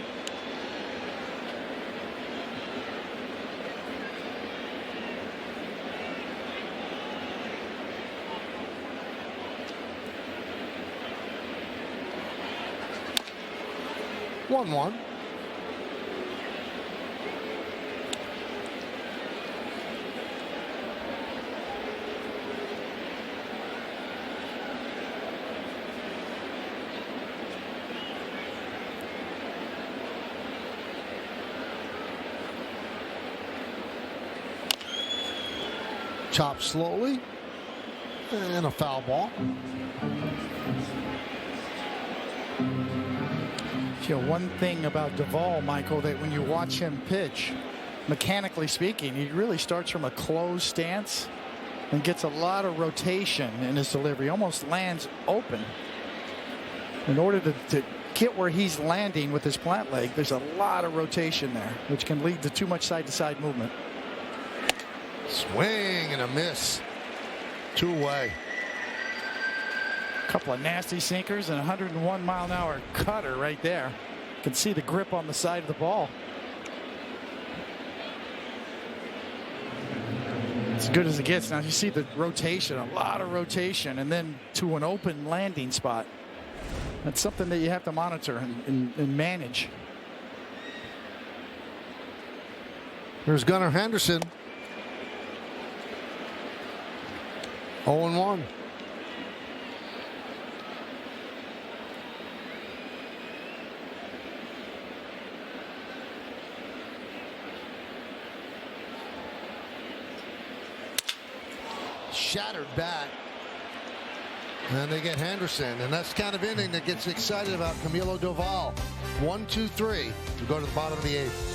One. Chop slowly. And a foul ball. You know, one thing about Doval, Michael, that when you watch him pitch, mechanically speaking, he really starts from a closed stance and gets a lot of rotation in his delivery, almost lands open. In order to get where he's landing with his plant leg, there's a lot of rotation there, which can lead to too much side-to-side movement. Swing and a miss. 2 away. Couple of nasty sinkers and 101-mile-an-hour cutter right there. You can see the grip on the side of the ball. As good as it gets. Now you see the rotation, a lot of rotation, and then to an open landing spot. That's something that you have to monitor and manage. There's Gunnar Henderson. 0-1. Shattered bat. And they get Henderson. And that's the kind of inning that gets excited about Camilo Doval. 1, 2, 3 to go to the bottom of the 8th.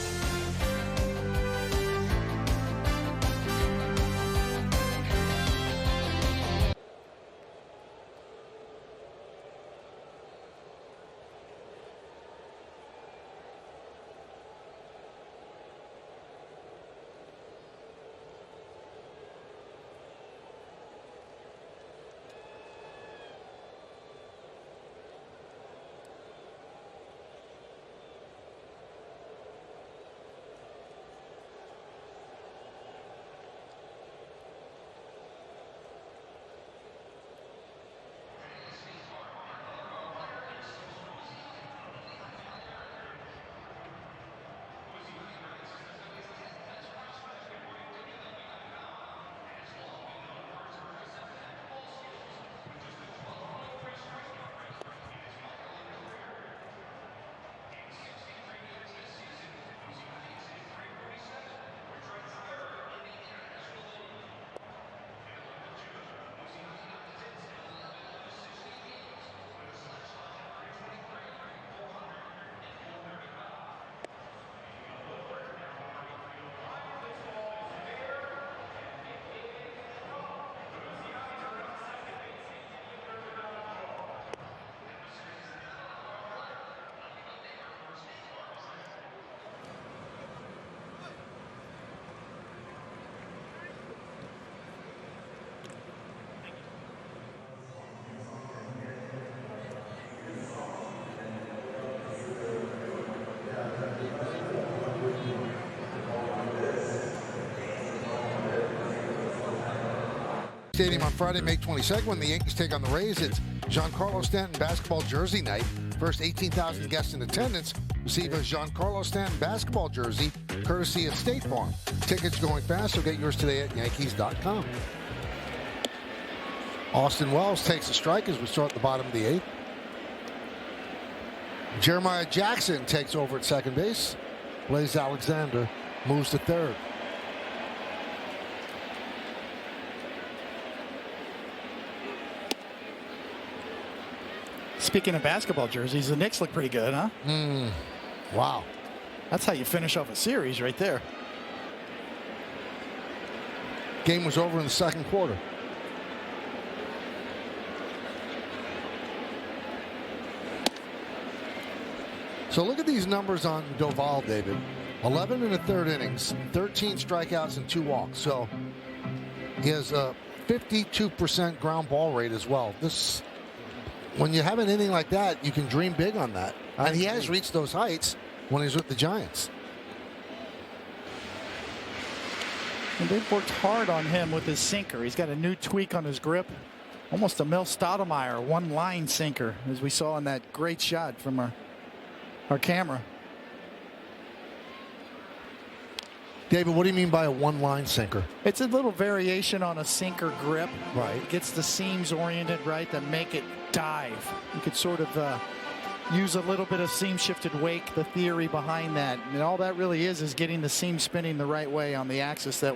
Stadium on Friday, May 22nd, when the Yankees take on the Rays. It's Giancarlo Stanton basketball jersey night. First 18,000 guests in attendance receive a Giancarlo Stanton basketball jersey, courtesy of State Farm. Tickets going fast, so get yours today at Yankees.com. Austin Wells takes a strike as we start at the bottom of the 8th. Jeremiah Jackson takes over at second base. Blaze Alexander moves to third. Speaking of basketball jerseys, the Knicks look pretty good, huh? Wow. That's how you finish off a series right there. Game was over in the second quarter. So look at these numbers on Doval, David. 11 in the third innings, 13 strikeouts and 2 walks. So he has a 52% ground ball rate as well. This, when you have an inning like that, you can dream big on that. And he has reached those heights when he's with the Giants. And they've worked hard on him with his sinker. He's got a new tweak on his grip. Almost a Mel Stoudemire one-line sinker, as we saw in that great shot from our camera. David, what do you mean by a one-line sinker? It's a little variation on a sinker grip. Right. It gets the seams oriented right that make it dive. You could sort of use a little bit of seam shifted wake, the theory behind that. And all that really is getting the seam spinning the right way on the axis. That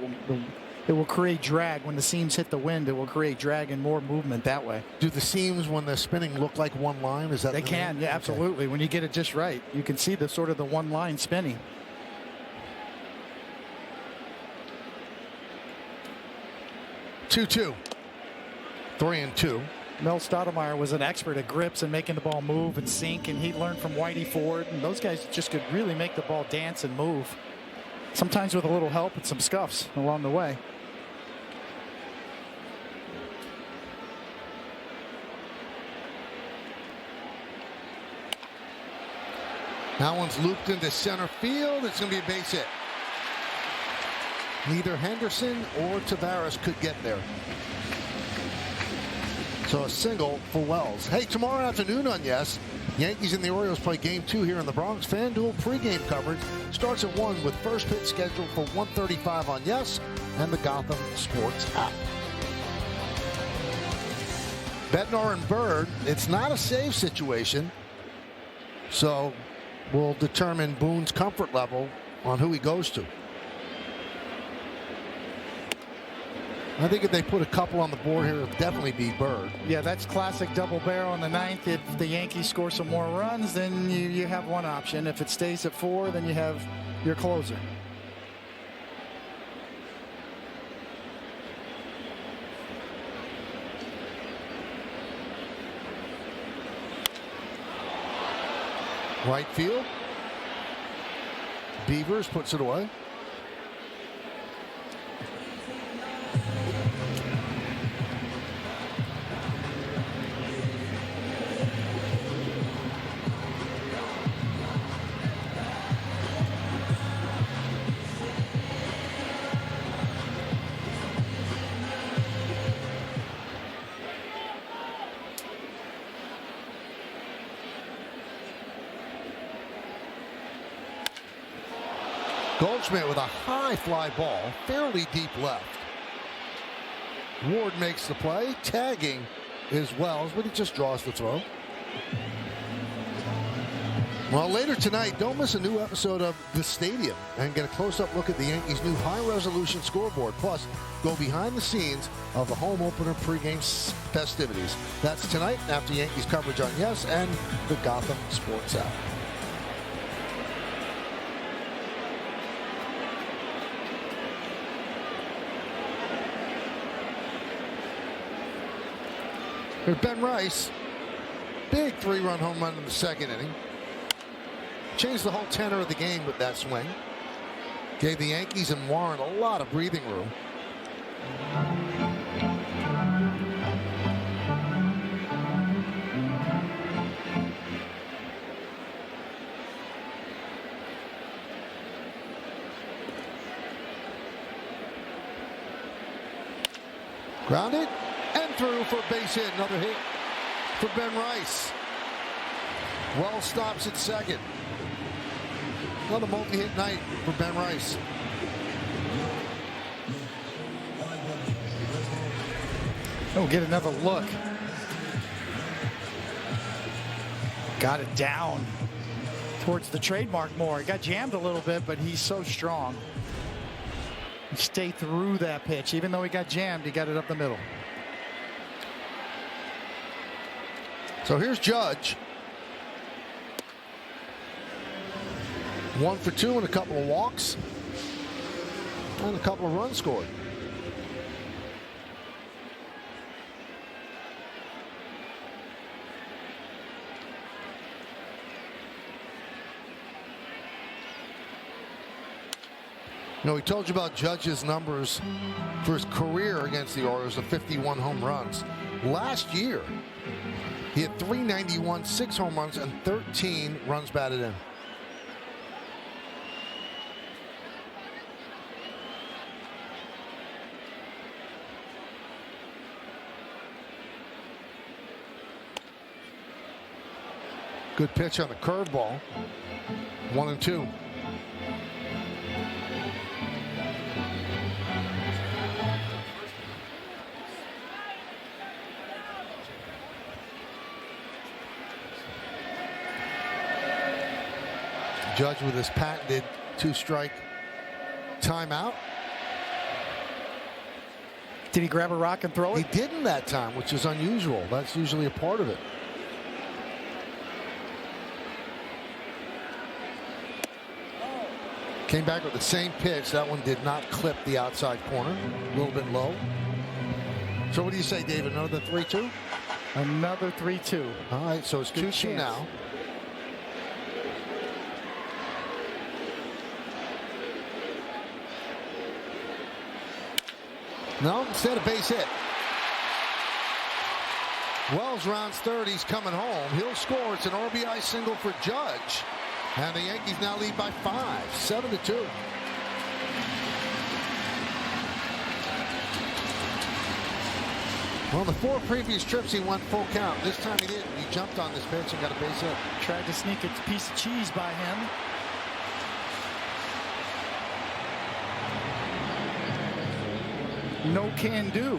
it will create drag. When the seams hit the wind, it will create drag and more movement that way. Do the seams when they're spinning look like one line? Is that they can? Yeah, absolutely. Okay. When you get it just right, you can see the sort of the one line spinning. Two. 3-2. Mel Stoudemire was an expert at grips and making the ball move and sink, and he learned from Whitey Ford, and those guys just could really make the ball dance and move, sometimes with a little help and some scuffs along the way. That one's looped into center field. It's going to be a base hit. Neither Henderson or Tavares could get there. So a single for Wells. Hey, tomorrow afternoon on Yes, Yankees and the Orioles play Game 2 here in the Bronx. FanDuel pregame coverage starts at 1 with first pitch scheduled for 1:35 on Yes and the Gotham Sports app. Bednar and Bird, it's not a save situation, so we'll determine Boone's comfort level on who he goes to. I think if they put a couple on the board here, it'll definitely be Bird. Yeah, that's classic double barrel in the 9th. If the Yankees score some more runs, then you have one option. If it stays at 4, then you have your closer. Right field. Beavers puts it away. Goldschmidt with a high fly ball, fairly deep left. Ward makes the play, tagging is Wells, but he just draws the throw. Well, later tonight, don't miss a new episode of The Stadium and get a close-up look at the Yankees' new high-resolution scoreboard. Plus, go behind the scenes of the home opener pregame festivities. That's tonight after Yankees coverage on Yes and the Gotham Sports app. Here's Ben Rice. Big 3-run home run in the second inning. Changed the whole tenor of the game with that swing. Gave the Yankees and Warren a lot of breathing room. Grounded and through for a base hit. Another hit for Ben Rice. Wells stops at second. Another multi-hit night for Ben Rice. Oh, get another look. Got it down towards the trademark more. He got jammed a little bit, but he's so strong. He stayed through that pitch. Even though he got jammed, he got it up the middle. So here's Judge. 1 for 2 and a couple of walks. And a couple of runs scored. You know, we told you about Judge's numbers for his career against the Orioles of 51 home runs. Last year, he had 391, 6 home runs, and 13 runs batted in. Good pitch on the curveball. 1-2. Judge with his patented 2-strike timeout. Did he grab a rock and throw it? He didn't that time, which is unusual. That's usually a part of it. Came back with the same pitch. That one did not clip the outside corner. A little bit low. So what do you say, David? Another 3-2? Another 3-2. All right, so it's 2-2 now. No, instead a base hit. Wells rounds third. He's coming home. He'll score. It's an RBI single for Judge. And the Yankees now lead by 5, 7-2. Well, the 4 previous trips he went full count. This time he didn't. He jumped on this pitch and got a base hit. Tried to sneak a piece of cheese by him. No can do.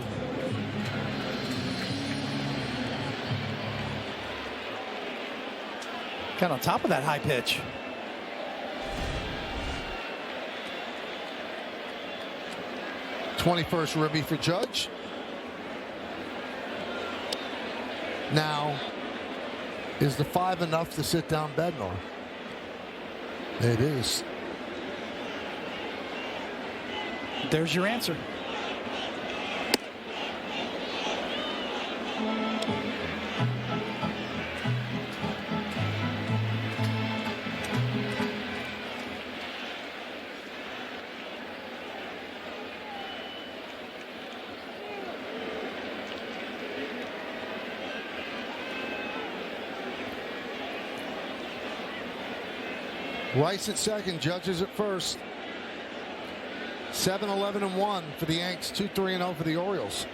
Got on top of that high pitch. '21st ribby for Judge. Now, is the 5 enough to sit down Bednar? It is. There's your answer. Rice at second, Judges at first. 7-11-1 for the Yanks, 2-3-0 for the Orioles.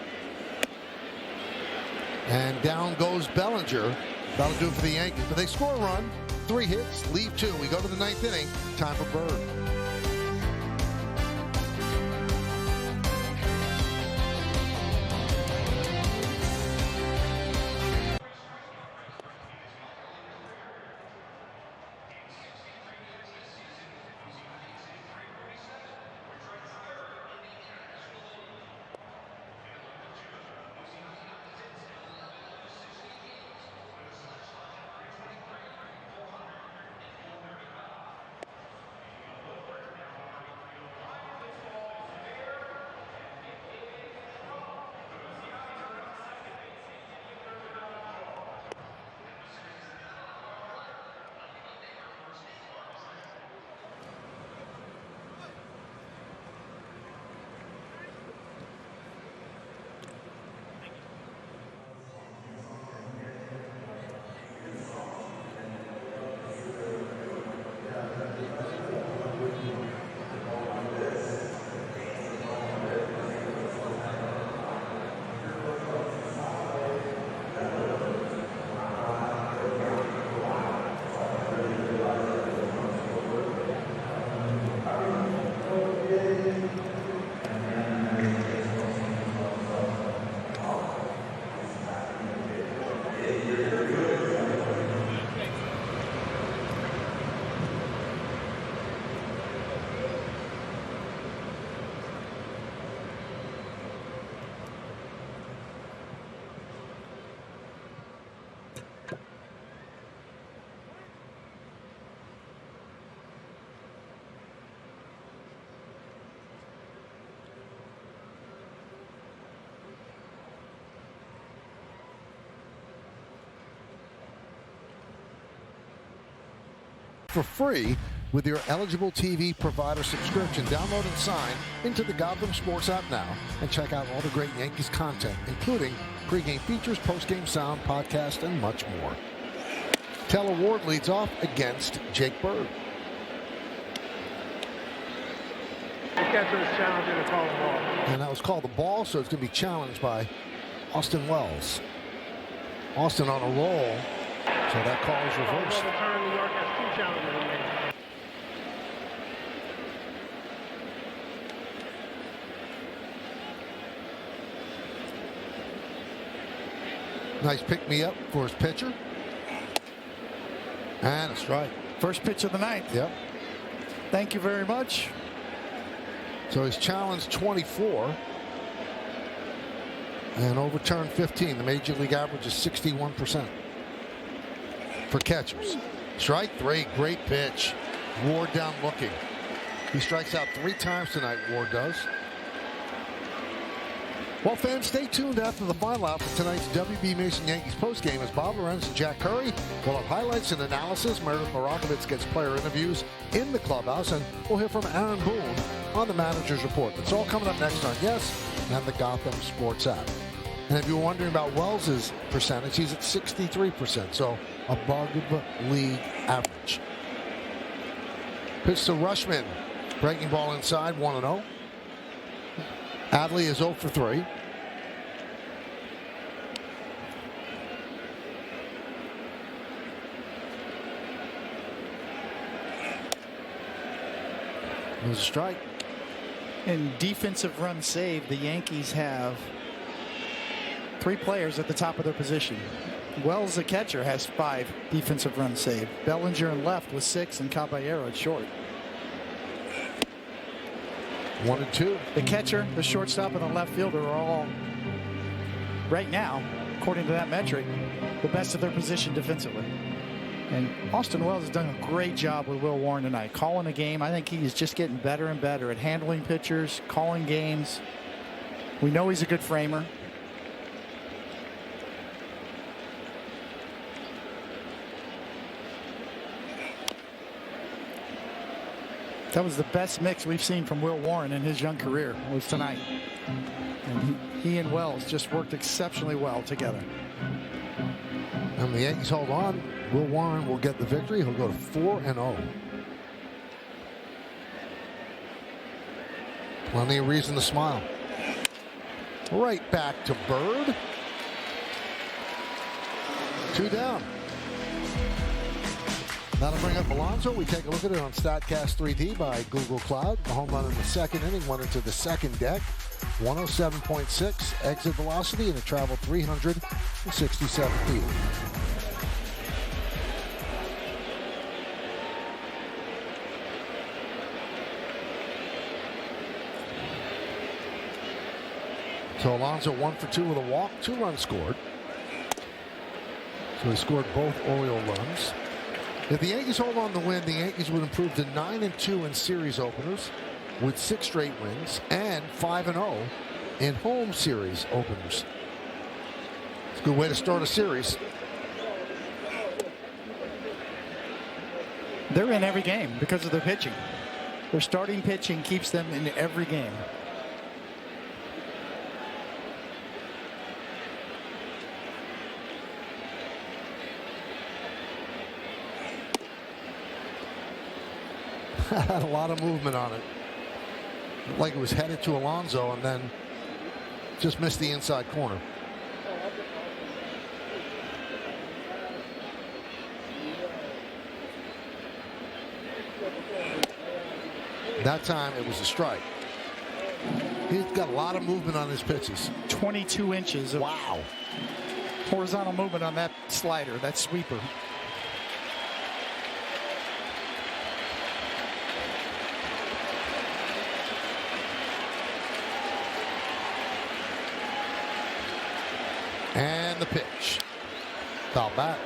And down goes Bellinger. That'll do it for the Yankees. But they score a run, 3 hits, leave 2. We go to the 9th inning. Time for Bird. for free with your eligible TV provider subscription. Download and sign into the Gotham Sports app now and check out all the great Yankees content, including pregame features, postgame sound, podcast, and much more. Taylor Ward leads off against Jake Bird. The catcher is challenging to call the ball. And that was called the ball, so it's going to be challenged by Austin Wells. Austin on a roll, so that call is reversed. Return. New York has 2 challenges remaining. Nice pick-me-up for his pitcher. And a strike. First pitch of the ninth. Yep. Thank you very much. So he's challenged 24 and overturned 15. The major league average is 61% for catchers. Strike 3, great pitch. Ward down looking. He strikes out 3 times tonight, Ward does. Well, fans, stay tuned after the final out for tonight's WB Mason Yankees postgame as Bob Lorenz and Jack Curry will have highlights and analysis. Meredith Marakovitz gets player interviews in the clubhouse, and we'll hear from Aaron Boone on the manager's report. That's all coming up next on Yes and the Gotham Sports app. And if you're wondering about Wells's percentage, he's at 63%, so above league average. Pitch to Rushman. Breaking ball inside, 1-0. Adley is 0 for 3. There's a strike. In defensive run saved, the Yankees have 3 players at the top of their position. Wells, the catcher, has 5 defensive runs saved. Bellinger in left with 6, and Caballero at short. 1-2. The catcher, the shortstop, and the left fielder are all, right now, according to that metric, the best of their position defensively. And Austin Wells has done a great job with Will Warren tonight, calling a game. I think he is just getting better and better at handling pitchers, calling games. We know he's a good framer. That was the best mix we've seen from Will Warren in his young career, was tonight. And he and Wells just worked exceptionally well together. And the Yankees hold on. Will Warren will get the victory. He'll go to 4-0. Plenty of reason to smile. Right back to Bird. 2 down. That'll bring up Alonso. We take a look at it on StatCast 3D by Google Cloud. The home run in the second inning went into the second deck. 107.6 exit velocity, and it traveled 367 feet. So Alonso 1 for 2 with a walk, 2 runs scored. So he scored both Oriole runs. If the Yankees hold on to win, the Yankees would improve to 9-2 in series openers with 6 straight wins and 5-0 in home series openers. It's a good way to start a series. They're in every game because of their pitching. Their starting pitching keeps them in every game. Had a lot of movement on it. Like it was headed to Alonso and then just missed the inside corner. That time it was a strike. He's got a lot of movement on his pitches. 22 inches of horizontal movement on that slider, that sweeper. And the pitch. Foul back.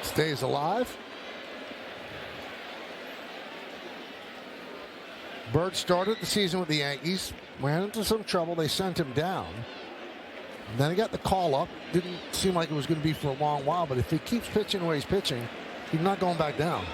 Stays alive. Bird started the season with the Yankees. Ran into some trouble. They sent him down. And then he got the call up. Didn't seem like it was going to be for a long while, but if he keeps pitching the way he's pitching, he's not going back down.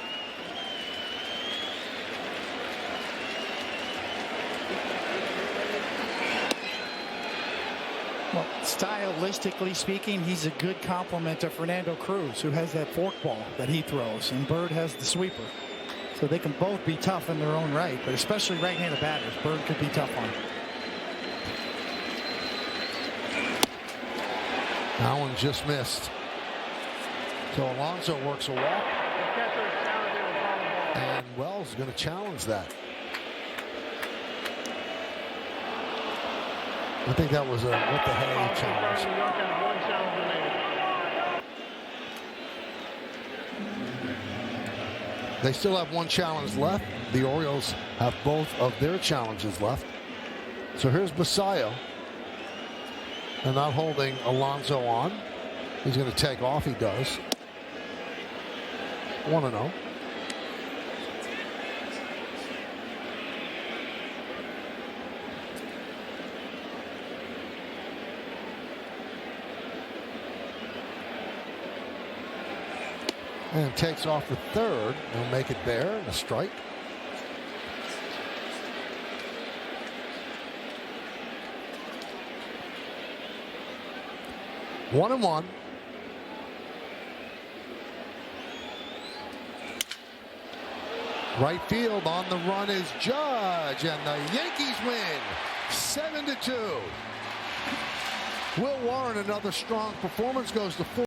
Well, stylistically speaking, he's a good complement to Fernando Cruz, who has that forkball that he throws, and Bird has the sweeper. So they can both be tough in their own right, but especially right-handed batters, Bird could be tough on. That one just missed. So Alonso works a walk. And Wells is going to challenge that. I think that was a what the hell challenge. They still have one challenge left. The Orioles have both of their challenges left. So here's Basayo. And not holding Alonso on. He's going to take off. He does. 1-0. And takes off the third. He'll make it there and a strike. One and one. Right field on the run is Judge, and the Yankees win 7-2. Will Warren, another strong performance, goes to 4.